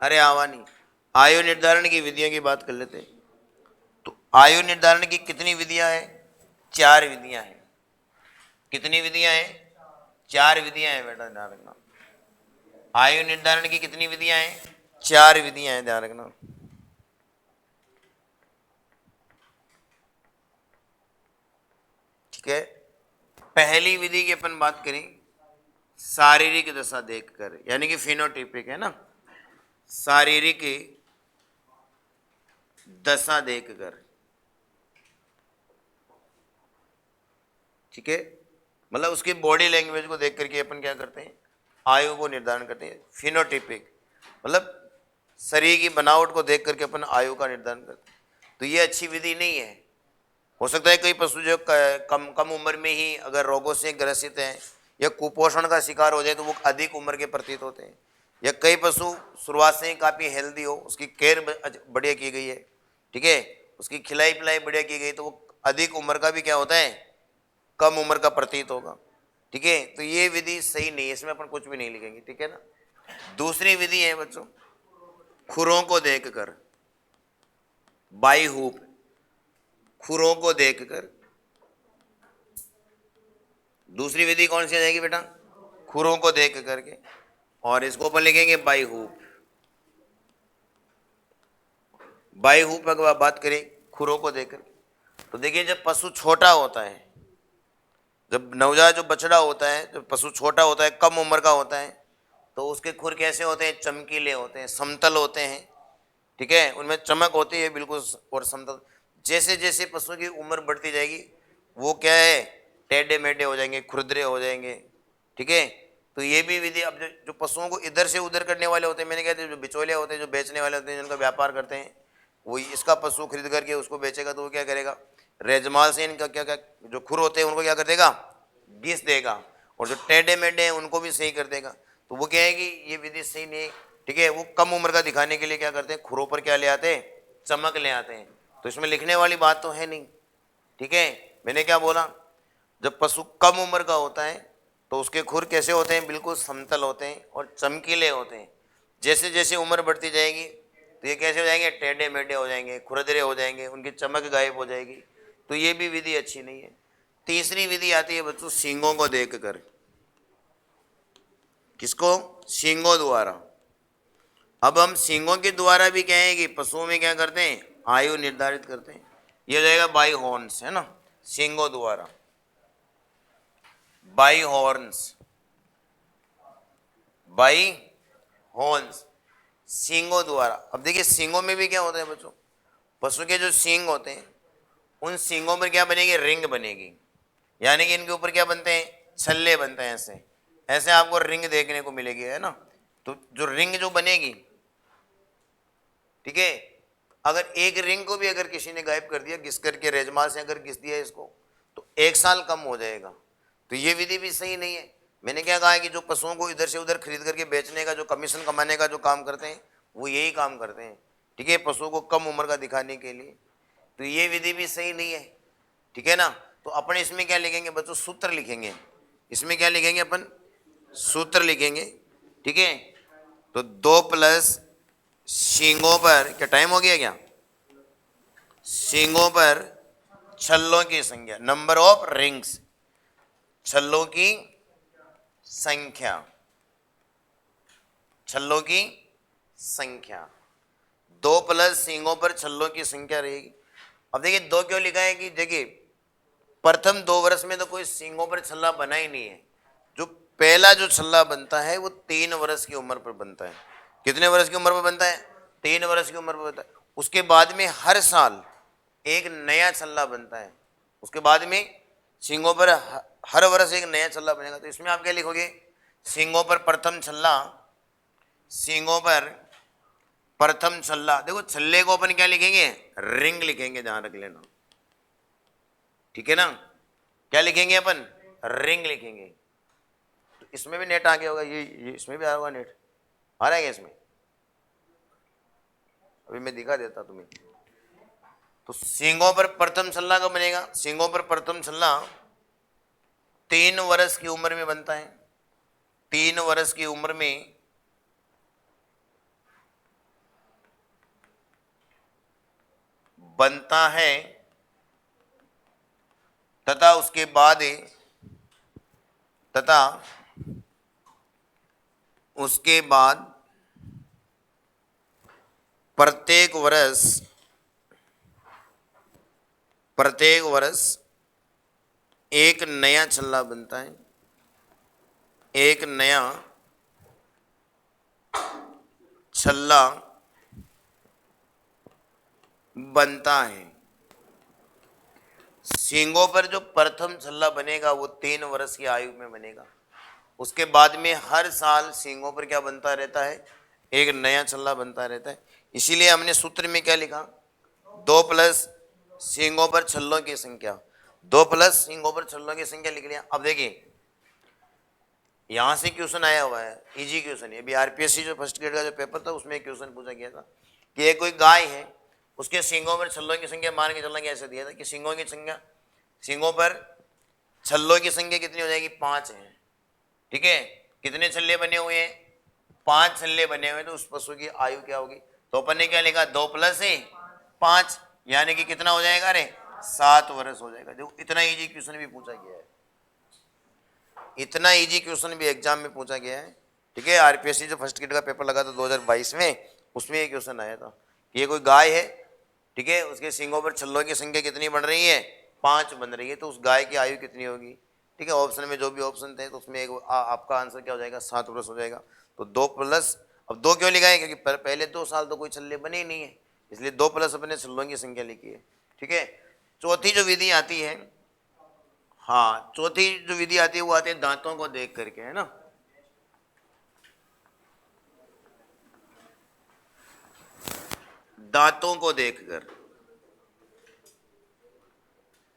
अरे आवानी, आयु निर्धारण की विधियों की बात कर लेते हैं। तो आयु निर्धारण की कितनी विधियां हैं? 4 विधियां हैं। कितनी विधियां हैं? 4 विधियां हैं बेटा, ध्यान रखना। आयु निर्धारण की कितनी विधियां हैं? 4 विधियां हैं, ध्यान रखना। ठीक है, पहली विधि की अपन बात करें शारीरिक दशा देखकर, यानी कि फिनोटिपिक, है ना, शारीरिक दशा देखकर। ठीक है, मतलब उसकी बॉडी लैंग्वेज को देख करके अपन क्या करते हैं? आयु को निर्धारण करते हैं। फिनोटिपिक मतलब शरीर की बनावट को देख करके अपन आयु का निर्धारण करते हैं। तो ये अच्छी विधि नहीं है। हो सकता है कई पशु जो कम उम्र में ही अगर रोगों से ग्रसित हैं या कुपोषण का शिकार हो जाए तो वो अधिक उम्र के प्रतीत होते हैं। या कई पशु शुरुआत से ही काफ़ी हेल्दी हो, उसकी केयर बढ़िया की गई है, ठीक है, उसकी खिलाई पिलाई बढ़िया की गई, तो वो अधिक उम्र का भी क्या होता है? कम उम्र का प्रतीत होगा। ठीक है, तो ये विधि सही नहीं है, इसमें अपन कुछ भी नहीं लिखेंगे। ठीक है ना? दूसरी विधि है बच्चों खुरों को देखकर, बाई हुप, खुरों को देखकर। दूसरी विधि कौन सी आ जाएगी बेटा? खुरों को देख करके, और इसको अपन लिखेंगे बाई हुप। बाई हुप अगर बात करें खुरों को देख करके, तो देखिए जब पशु छोटा होता है, जब नवजात जो बछड़ा होता है, जब पशु छोटा होता है, कम उम्र का होता है, तो उसके खुर कैसे होते हैं? चमकीले होते हैं, समतल होते हैं, ठीक है, उनमें चमक होती है बिल्कुल और समतल। जैसे जैसे पशु की उम्र बढ़ती जाएगी वो क्या है, टेढ़े मेढ़े हो जाएंगे, खुरदरे हो जाएंगे। ठीक है, तो ये भी विधि। अब जो पशुओं को इधर से उधर करने वाले होते हैं, मैंने कहा था जो बिचौलिया होते हैं, जो बेचने वाले होते हैं, जिनका व्यापार करते हैं, वो इसका पशु खरीद करके उसको बेचेगा, तो वो क्या करेगा, रेजमाल से इनका क्या क्या जो खुर होते हैं उनको क्या कर देगा, घिस देगा, और जो टेढ़े मेढ़े हैं उनको भी सही कर देगा। तो वो क्या है कि ये विधि सही नहीं। ठीक है, वो कम उम्र का दिखाने के लिए क्या करते हैं, खुरों पर क्या ले आते हैं, चमक ले आते हैं। तो इसमें लिखने वाली बात तो है नहीं। ठीक है, मैंने क्या बोला, जब पशु कम उम्र का होता है तो उसके खुर कैसे होते हैं, बिल्कुल समतल होते हैं और चमकीले होते हैं। जैसे जैसे उम्र बढ़ती जाएगी तो ये कैसे हो जाएंगे, टेढ़े मेढ़े हो जाएंगे, खुरदरे हो जाएंगे, उनकी चमक गायब हो जाएगी। तो ये भी विधि अच्छी नहीं है। तीसरी विधि आती है बच्चों सींगों को देख कर। किसको, सींगों द्वारा। अब हम सींगों के द्वारा भी क्या है कि पशुओं में क्या करते हैं, आयु निर्धारित करते हैं। ये हो जाएगा बाई हॉर्न्स, है ना, सींगों द्वारा, बाई हॉर्न्स, बाई हॉर्न्स, सींगों द्वारा। अब देखिए सींगों में भी क्या होता है बच्चों, पशु के जो सींग होते हैं उन सींगों पर क्या बनेगी, रिंग बनेगी। यानी कि इनके ऊपर क्या बनते हैं, छल्ले बनते हैं। ऐसे ऐसे आपको रिंग देखने को मिलेगी, है ना। तो जो रिंग जो बनेगी, ठीक है, अगर एक रिंग को भी अगर किसी ने गायब कर दिया, घिस करके रेजमाल से अगर घिस दिया इसको, तो 1 साल कम हो जाएगा। तो ये विधि भी सही नहीं है। मैंने क्या कहा है कि जो पशुओं को इधर से उधर खरीद करके बेचने का, जो कमीशन कमाने का जो काम करते हैं, वो यही काम करते हैं। ठीक है, पशुओं को कम उम्र का दिखाने के लिए। तो ये विधि भी सही नहीं है। ठीक है ना। तो अपन इसमें क्या लिखेंगे बच्चों, सूत्र लिखेंगे। इसमें क्या लिखेंगे अपन, सूत्र लिखेंगे। ठीक है, तो 2 प्लस सींगों पर, क्या टाइम हो गया क्या, सींगों पर छल्लों की संख्या, नंबर ऑफ रिंग्स, छल्लों की संख्या, छल्लों की संख्या। 2 प्लस सींगों पर छल्लों की संख्या रहेगी। अब देखिए 2 क्यों लिखा है कि देखिए प्रथम 2 वर्ष में तो कोई सींगों पर छल्ला बना ही नहीं है। जो पहला जो छल्ला बनता है वो 3 वर्ष की उम्र पर बनता है। कितने वर्ष की उम्र पर बनता है, 3 वर्ष की उम्र पर बनता है। उसके बाद में हर साल एक नया छल्ला बनता है। उसके बाद में सींगों पर हर वर्ष एक नया छल्ला बनेगा। तो इसमें आप क्या लिखोगे, सींगों पर प्रथम छल्ला, सींगों पर प्रथम छल्ला। देखो छल्ले को अपन क्या लिखेंगे, रिंग लिखेंगे, जहां रख लेना। ठीक है ना, क्या लिखेंगे अपन, रिंग लिखेंगे। तो इसमें भी नेट आ गया होगा, ये इसमें भी आ होगा नेट, आ रहा है क्या इसमें, अभी मैं दिखा देता तुम्हें। तो सींगों पर प्रथम छल्ला कब बनेगा, सींगों पर प्रथम छल्ला 3 वर्ष की उम्र में बनता है। 3 वर्ष की उम्र में बनता है तथा उसके बाद प्रत्येक वर्ष एक नया छल्ला बनता है, एक नया छल्ला बनता है। सींगों पर जो प्रथम छल्ला बनेगा वो 3 वर्ष की आयु में बनेगा। उसके बाद में हर साल सींगों पर क्या बनता रहता है, एक नया छल्ला बनता रहता है। इसीलिए हमने सूत्र में क्या लिखा, 2 प्लस सींगों पर छल्लों की संख्या, 2 प्लस सींगों पर छल्लों की संख्या लिख लिया। अब देखिए यहां से क्वेश्चन आया हुआ है, इजी क्वेश्चन है। अभी आरपीएससी जो फर्स्ट ग्रेड का जो पेपर था उसमें क्वेश्चन पूछा गया था कि एक कोई गाय है, उसके सींगों पर छल्लों की संख्या मान के चलना, कैसे दिया था कि सींगों की संख्या, सींगों पर छल्लों की संख्या कितनी हो जाएगी, 5 है। ठीक है, कितने छल्ले बने हुए हैं, 5 छल्ले बने हुए हैं। तो उस पशु की आयु क्या होगी, तो अपन ने क्या लिखा, 2 प्लस 5, यानी कि कितना हो जाएगा, अरे 7 वर्ष हो जाएगा। जो इतना इजी क्वेश्चन भी पूछा गया है, इतना इजी क्वेश्चन भी एग्जाम में पूछा गया है। ठीक है, आरपीएससी जो फर्स्ट ग्रेड का पेपर लगा था 2022 में, उसमें ये क्वेश्चन आया था कि ये कोई गाय है, ठीक है, उसके सींगों पर छल्लों की संख्या कितनी बन रही है, 5 बन रही है। तो उस गाय की आयु कितनी होगी। ठीक है, ऑप्शन में जो भी ऑप्शन थे तो उसमें एक आपका आंसर क्या हो जाएगा, 7 वर्ष हो जाएगा। तो 2 प्लस अब 2 क्यों लिखा है? क्योंकि पहले 2 साल तो कोई छल्ले बने ही नहीं है, इसलिए 2 प्लस अपने छल्लों की संख्या लिखी है। ठीक है। चौथी जो विधि आती है, हाँ चौथी जो विधि आती है वो आती है दांतों को देख करके, है ना। दांतों को देखकर।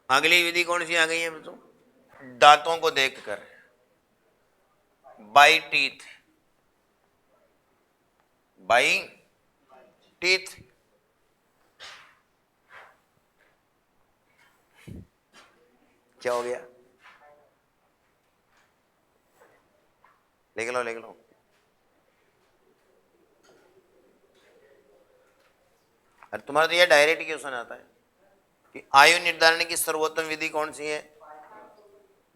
अगली विधि कौन सी आ गई है बच्चों? दांतों को देखकर, बाई टीथ। By teeth. क्या हो गया? लिख लो लिख लो। अरे तुम्हारा तो यह डायरेक्ट क्वेश्चन आता है कि आयु निर्धारण की सर्वोत्तम विधि कौन सी है?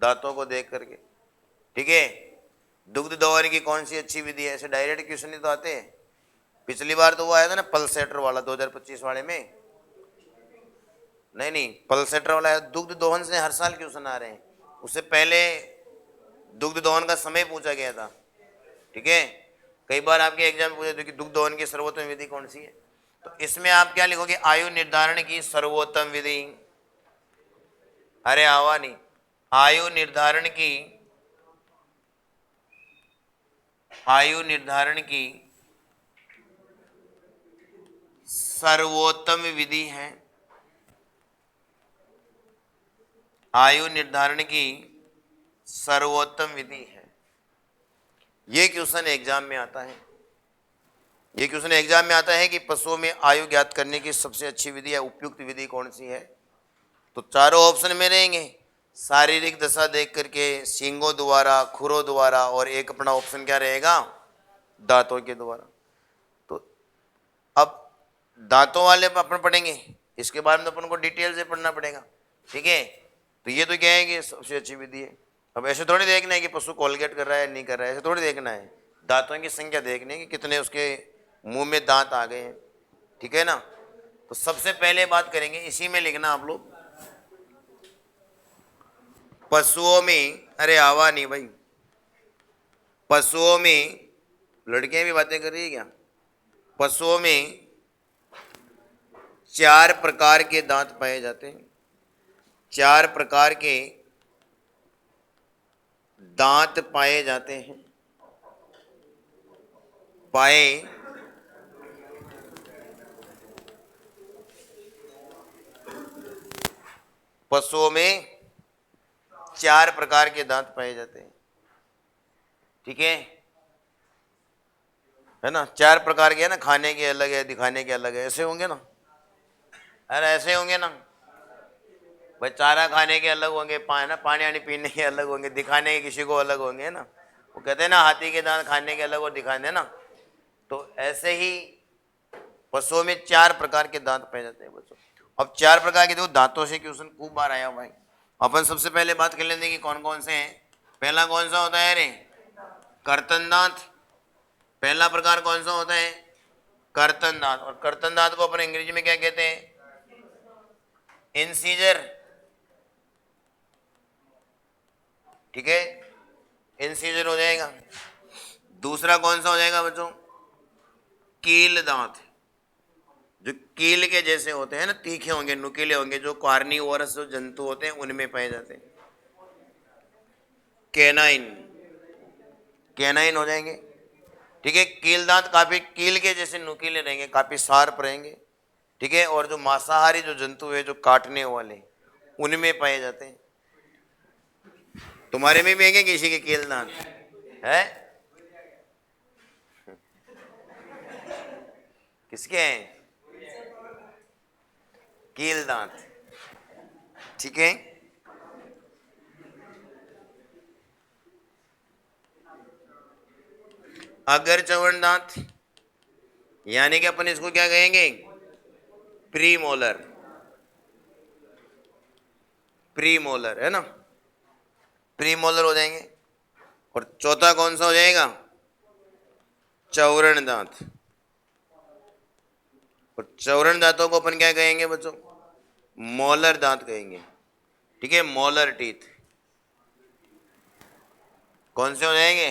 दांतों को देख करके। ठीक है। दुग्ध दोहन की कौन सी अच्छी विधि है? ऐसे डायरेक्ट क्वेश्चन ही तो आते हैं। पिछली बार तो वो आया था ना पल्सेटर वाला 2025 वाले में। नहीं नहीं, पल्सेटर वाला है। दुग्ध दोहन से हर साल क्वेश्चन आ रहे हैं। उससे पहले दुग्ध दोहन का समय पूछा गया था। ठीक है। कई बार आपके एग्जाम में पूछे थे कि दुग्ध दोहन की सर्वोत्तम विधि कौन सी है, तो इसमें आप क्या लिखोगे? आयु निर्धारण की सर्वोत्तम विधि। अरे आवा नहीं, आयु निर्धारण की, आयु निर्धारण की सर्वोत्तम विधि है। आयु निर्धारण की सर्वोत्तम विधि है। यह क्वेश्चन एग्जाम में आता है। यह क्वेश्चन एग्जाम में आता है कि पशुओं में आयु ज्ञात करने की सबसे अच्छी विधि या उपयुक्त विधि कौन सी है? तो चारों ऑप्शन में रहेंगे, शारीरिक दशा देख करके, सींगों द्वारा, खुरों द्वारा, और एक अपना ऑप्शन क्या रहेगा? दांतों के द्वारा। तो अब दांतों वाले अपन पढ़ेंगे, इसके बारे में अपन को डिटेल से पढ़ना पड़ेगा। ठीक है। तो ये तो क्या है कि सबसे अच्छी विधि है। अब ऐसे थोड़ी देखना है कि पशु कोलगेट कर रहा है नहीं कर रहा है, ऐसे थोड़ी देखना है। दांतों की संख्या देखनी है कि कितने उसके मुंह में दांत आ गए हैं। ठीक है ना। तो सबसे पहले बात करेंगे, इसी में लिखना आप लोग, पशुओं में, अरे आवा नहीं भाई, पशुओं में, लड़कियां भी बातें कर रही है क्या? पशुओं में 4 प्रकार के दांत पाए जाते हैं। 4 प्रकार के दांत पाए जाते हैं। पाए पशुओं में 4 प्रकार के दांत पाए जाते हैं। ठीक है ना। 4 प्रकार के है ना, खाने के अलग है, दिखाने के अलग है, ऐसे होंगे ना। अरे ऐसे होंगे ना भाई, चारा खाने के अलग होंगे, पानी वानी पीने के अलग होंगे, दिखाने के किसी को अलग होंगे, है ना। वो कहते हैं ना हाथी के दांत खाने के अलग और दिखाने ना। तो ऐसे ही पशुओं में 4 प्रकार के दांत पाए जाते हैं बच्चों। अब 4 प्रकार के, देखो दांतों से क्वेश्चन खूब बार आया भाई। अपन सबसे पहले बात कर लेते हैं कि कौन कौन से हैं। पहला कौन सा होता है रे? कर्तन दांत। पहला प्रकार कौन सा होता है? कर्तन दांत। और कर्तन दांत को अपन अंग्रेजी में क्या कहते हैं? इंसीजर। ठीक है, इंसीजर हो जाएगा। दूसरा कौन सा हो जाएगा बच्चों? कील दांत। जो कील के जैसे होते हैं ना, तीखे होंगे, नुकीले होंगे, जो कार्निवोरस जो जंतु होते हैं उनमें पाए जाते हैं। कैनाइन। कैनाइन हो जाएंगे। ठीक है। कील दांत काफी कील के जैसे नुकीले रहेंगे, काफी शार्प रहेंगे। ठीक है। और जो मांसाहारी जो जंतु है, जो काटने वाले, उनमें पाए जाते हैं। तुम्हारे में भी है क्या किसी के कील दांत है? किसके हैं कील दांत? ठीक है। अगर चवन दांत, यानी कि अपन इसको क्या कहेंगे? Pre molar. प्री मोलर है ना, प्री मोलर हो जाएंगे। और चौथा कौन सा हो जाएगा? चौरण दांत। और चौरण दांतों को अपन क्या कहेंगे बच्चों? मोलर दांत कहेंगे। ठीक है, मोलर टीथ। कौन से हो जाएंगे?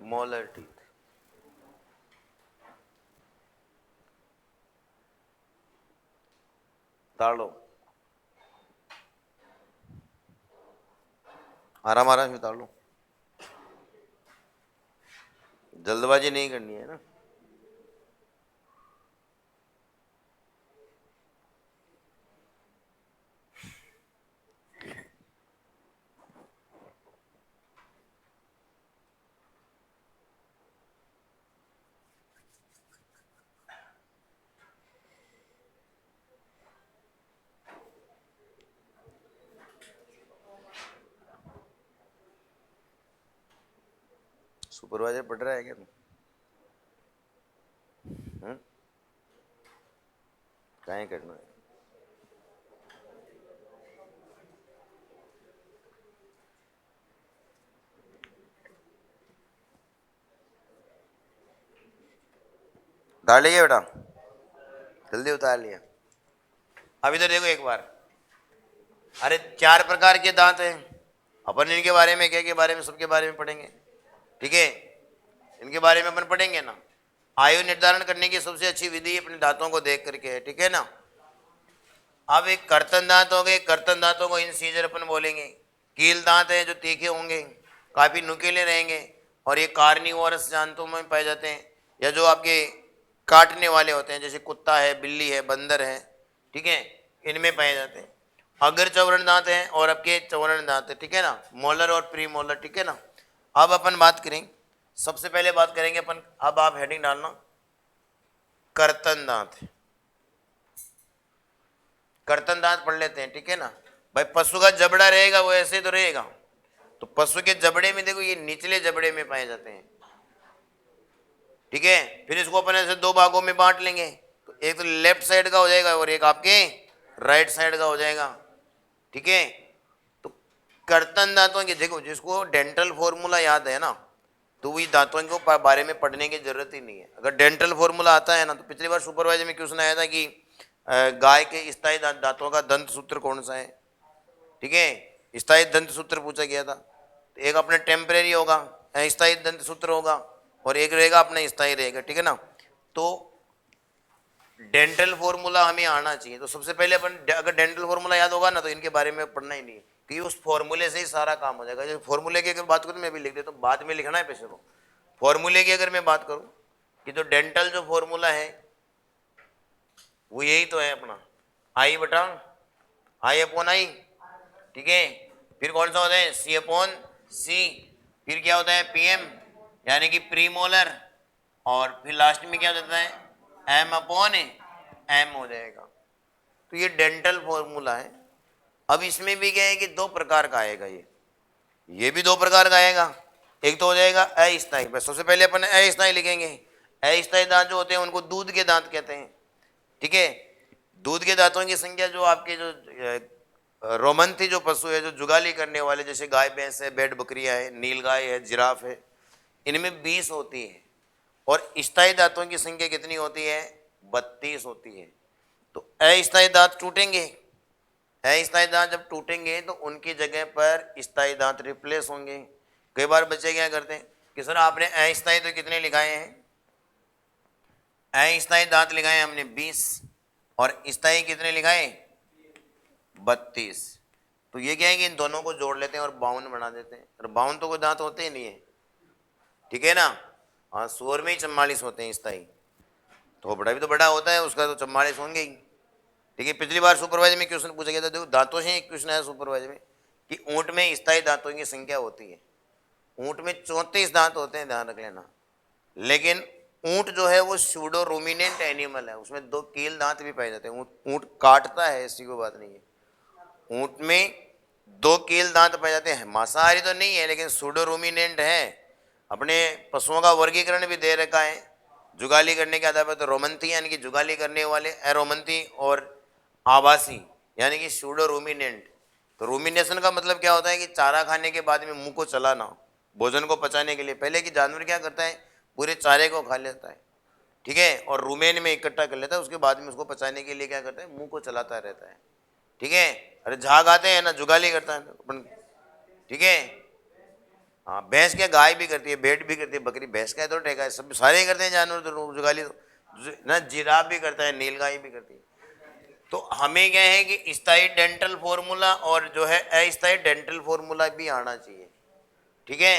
Molar teeth. ताड़ लो, आराम आराम से ताड़ लो, जल्दबाजी नहीं करनी है ना। सुपरवाइजर पढ़ रहा है क्या तुम? क्या करना है? उतार लिया बेटा, जल्दी उतार लिया। अभी तो देखो एक बार, अरे 4 प्रकार के दांत हैं, अपन इनके बारे में, क्या के बारे में, सबके बारे में पढ़ेंगे, ठीक है। इनके बारे में अपन पढ़ेंगे ना। आयु निर्धारण करने की सबसे अच्छी विधि अपने दांतों को देख करके है, ठीक है ना। अब एक कर्तन दांत हो गए, कर्तन दांतों को इंसीजर अपन बोलेंगे। कील दांत है जो तीखे होंगे, काफी नुकीले रहेंगे, और ये कार्निवोरस दांतों में पाए जाते हैं, या जो आपके काटने वाले होते हैं, जैसे कुत्ता है, बिल्ली है, बंदर है, ठीक है, इनमें पाए जाते हैं। अगर चौवरण दांत हैं और आपके चौवरण दांत है, ठीक है ना, मोलर और प्री मोलर, ठीक है ना। अब अपन बात करें, सबसे पहले बात करेंगे अपन, अब आप हेडिंग डालना कर्तन दांत। कर्तन दांत पढ़ लेते हैं, ठीक है ना। भाई पशु का जबड़ा रहेगा वो ऐसे तो रहेगा, तो पशु के जबड़े में देखो ये निचले जबड़े में पाए जाते हैं, ठीक है। फिर इसको अपन ऐसे 2 भागों में बांट लेंगे, तो एक तो लेफ्ट साइड का हो जाएगा और एक आपके राइट साइड का हो जाएगा, ठीक है। तो कर्तन दांतों के देखो, जिसको डेंटल फॉर्मूला याद है ना, तो वही दांतों के बारे में पढ़ने की जरूरत ही नहीं है। अगर डेंटल फॉर्मूला आता है ना, तो पिछली बार सुपरवाइजर में क्वेश्चन आया था कि गाय के स्थायी दांतों का दंत सूत्र कौन सा है, ठीक है, स्थायी दंत सूत्र पूछा गया था। तो एक अपने टेम्परेरी होगा, स्थायी दंत सूत्र होगा, और एक रहेगा अपना स्थायी रहेगा, ठीक है ना। तो डेंटल फॉर्मूला हमें आना चाहिए। तो सबसे पहले अपन अगर डेंटल फॉर्मूला याद होगा ना, तो इनके बारे में पढ़ना ही नहीं है, कि उस फॉर्मूले से ही सारा काम हो जाएगा। जैसे फॉर्मूले की अगर बात करूँ, मैं भी लिख देता हूँ, बाद में लिखना है पैसे को। फॉर्मूले की अगर मैं बात करूँ कि जो डेंटल जो फॉर्मूला है वो यही तो है अपना, आई बटा आई अपॉन आई, ठीक है। फिर कौन सा होता है, सी अपॉन सी। फिर क्या होता है, पीएम, यानी कि प्री मोलर, और फिर लास्ट में क्या हो जाता है, एम अपॉन एम हो जाएगा। तो ये डेंटल फॉर्मूला है। अब इसमें भी क्या है कि 2 प्रकार का आएगा, ये भी 2 प्रकार का आएगा। एक तो हो जाएगा अस्थायी, बस सबसे पहले अपन अस्थायी लिखेंगे। अस्थायी दांत जो होते हैं उनको दूध के दांत कहते हैं, ठीक है। दूध के दांतों की संख्या जो आपके जो रोमंथी जो पशु है, जो जुगाली करने वाले, जैसे गाय भैंस है, भेड़ बकरियां है, नीलगाय है, जिराफ है, इनमें 20 होती है। और स्थायी दांतों की संख्या कितनी होती है, 32 होती है। तो अस्थायी दांत टूटेंगे, अस्थायी दांत जब टूटेंगे तो उनकी जगह पर स्थायी दांत रिप्लेस होंगे। कई बार बच्चे क्या करते हैं कि सर आपने अस्थायी तो कितने लिखाए हैं, अस्थायी दांत लिखाए हमने 20, और स्थायी कितने लिखाए, 32। तो ये क्या है कि इन दोनों को जोड़ लेते हैं और 52 बना देते हैं। और 52 तो कोई दांत होते ही नहीं है, ठीक है ना। हाँ, सुअर में ही 44 होते हैं स्थायी, तो बड़ा भी तो बड़ा होता है उसका, तो 44 होंगे ही, ठीक है। पिछली बार सुपरवाइजर में क्वेश्चन पूछा गया था, देखो दांतों से एक क्वेश्चन आया सुपरवाइजर में कि ऊंट में स्थायी दांतों की संख्या होती है। ऊंट में 34 दांत होते हैं, ध्यान रख लेना। लेकिन ऊंट जो है वो सूडो रूमिनेंट एनिमल है, उसमें 2 कील दांत भी पाए जाते हैं। ऊंट काटता है, ऐसी कोई बात नहीं है। ऊंट में 2 कील दांत पाए जाते हैं, मांसाहारी तो नहीं है लेकिन सूडो रूमिनेंट है। अपने पशुओं का वर्गीकरण भी दे रखा है जुगाली करने के आधार पर। तो रोमंथी यानी कि जुगाली करने वाले, अरोमंथी और आवासी यानी कि सूडो रूमिनेंट। तो रूमिनेशन का मतलब क्या होता है कि चारा खाने के बाद में मुंह को चलाना, भोजन को पचाने के लिए। पहले की जानवर क्या करता है, पूरे चारे को खा लेता है, ठीक है, और रूमेन में इकट्ठा कर लेता है, उसके बाद में उसको पचाने के लिए क्या करता है, मुंह को चलाता रहता है, ठीक है। अरे झाग आते हैं ना, जुगाली करता है अपन, ठीक है। हाँ, भैंस क्या, गाय भी करती है, भेड़ भी करती है, बकरी, भैंस का तो ठेका है, सब सारे ही करते हैं जानवर तो जुगाली तो ना। जिराफ भी करता है, नीलगाय भी करती है। तो हमें क्या है कि स्थायी डेंटल फॉर्मूला और जो है अस्थायी डेंटल फॉर्मूला भी आना चाहिए। ठीक है,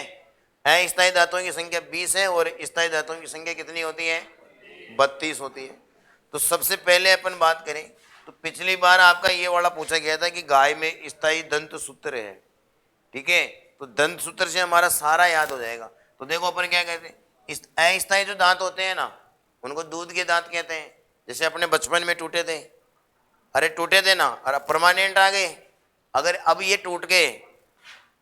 अस्थायी दांतों की संख्या 20 है और स्थायी दांतों की संख्या कितनी होती है? 32 होती है। तो सबसे पहले अपन बात करें तो पिछली बार आपका ये वाला पूछा गया था कि गाय में स्थायी दंत सूत्र है। ठीक है, तो दंत सूत्र से हमारा सारा याद हो जाएगा। तो देखो अपन क्या कहते हैं, अस्थायी जो दांत होते हैं ना उनको दूध के दांत कहते हैं। जैसे अपने बचपन में टूटे थे, अरे टूटे थे ना, और अब परमानेंट आ गए। अगर अब ये टूट गए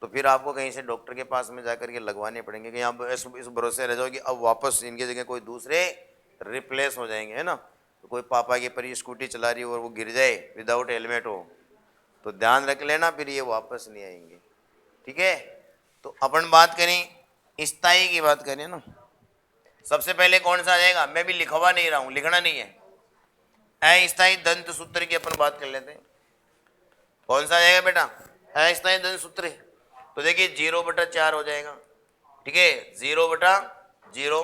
तो फिर आपको कहीं से डॉक्टर के पास में जाकर के लगवाने पड़ेंगे कि आप इस भरोसे रह जाओ कि अब वापस इनकी जगह कोई दूसरे रिप्लेस हो जाएंगे, है ना। तो कोई पापा की पर स्कूटी चला रही हो और वो गिर जाए विदाउट हेलमेट हो तो ध्यान रख लेना, फिर ये वापस नहीं आएंगे। ठीक है, तो अपन बात करें स्थायी की बात करें ना, सबसे पहले कौन सा आ जाएगा? मैं भी लिखवा नहीं रहा हूं, लिखना नहीं है। अस्थायी दंत सूत्र की अपन बात कर लेते हैं। कौन सा आ जाएगा बेटा? अस्थायी दंत सूत्र। तो देखिए 0/4 हो जाएगा। ठीक है, 0/0,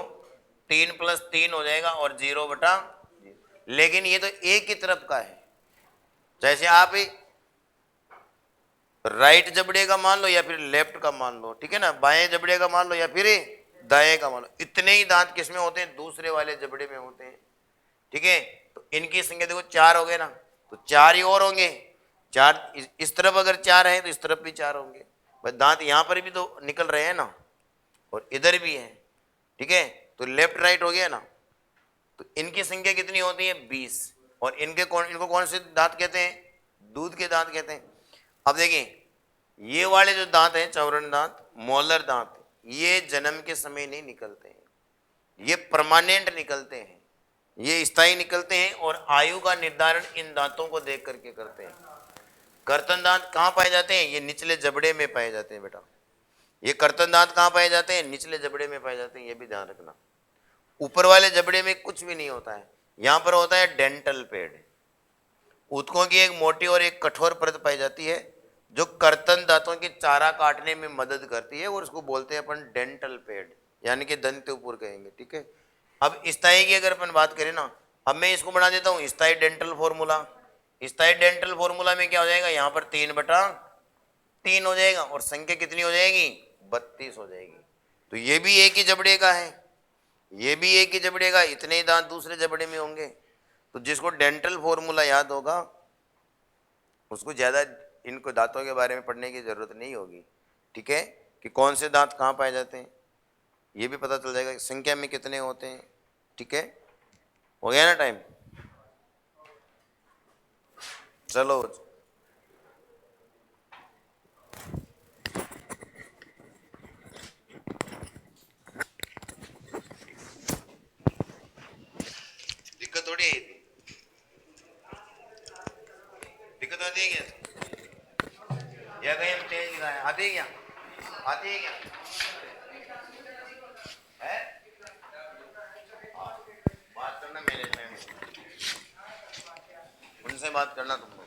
3+3 हो जाएगा और 0/0। लेकिन ये तो एक ही तरफ का है, जैसे आप राइट जबड़े का मान लो या फिर लेफ्ट का मान लो, ठीक है ना, बाएं जबड़े का मान लो या फिर दाएं का मान लो, इतने ही दांत किसमें होते हैं? दूसरे वाले जबड़े में होते हैं। ठीक है, तो इनकी संख्या देखो 4 हो गए ना, तो 4 ही और होंगे। 4 इस तरफ अगर 4 है तो इस तरफ भी 4 होंगे। भाई दांत यहां पर भी तो निकल रहे हैं ना और इधर भी है। ठीक है, तो लेफ्ट राइट हो गया ना। तो इनकी संख्या कितनी होती है? 20। और इनको कौन से दांत कहते हैं? दूध के दांत कहते हैं। अब देखिए ये वाले जो दांत हैं, चौरन दांत, मोलर दांत, ये जन्म के समय नहीं निकलते हैं, ये परमानेंट निकलते हैं, ये स्थायी निकलते हैं। और आयु का निर्धारण इन दांतों को देख करके करते हैं। कर्तन दांत कहाँ पाए जाते हैं? ये निचले जबड़े में पाए जाते हैं बेटा। ये कर्तन दांत कहाँ पाए जाते हैं? निचले जबड़े में पाए जाते हैं, ये भी ध्यान रखना। ऊपर वाले जबड़े में कुछ भी नहीं होता है, यहां पर होता है डेंटल पेड। ऊतकों की एक मोटी और एक कठोर परत पाई जाती है जो कर्तन दांतों की चारा काटने में मदद करती है और उसको बोलते हैं अपन डेंटल पेड, यानी कि दंत ऊपर कहेंगे। ठीक है, अब स्थायी की अगर अपन बात करें ना, अब मैं इसको बना देता हूँ स्थायी डेंटल फॉर्मूला। स्थायी डेंटल फॉर्मूला में क्या हो जाएगा? यहाँ पर 3/3 हो जाएगा और संख्या कितनी हो जाएगी? 32 हो जाएगी। तो ये भी एक ही जबड़े का है, ये भी एक ही जबड़े का, इतने ही दांत दूसरे जबड़े में होंगे। तो जिसको डेंटल फॉर्मूला याद होगा उसको ज्यादा इनको दांतों के बारे में पढ़ने की जरूरत नहीं होगी। ठीक है, कि कौन से दांत कहाँ पाए जाते हैं ये भी पता चल जाएगा, संख्या में कितने होते हैं। ठीक है, हो गया ना टाइम? चलो दिक्कत थोड़ी है, दिक्कत आती है क्या? या कहीं हम तेज दिखाए आती है क्या? आती है क्या? है? बात करना मैनेजमेंट, उनसे बात करना तुम।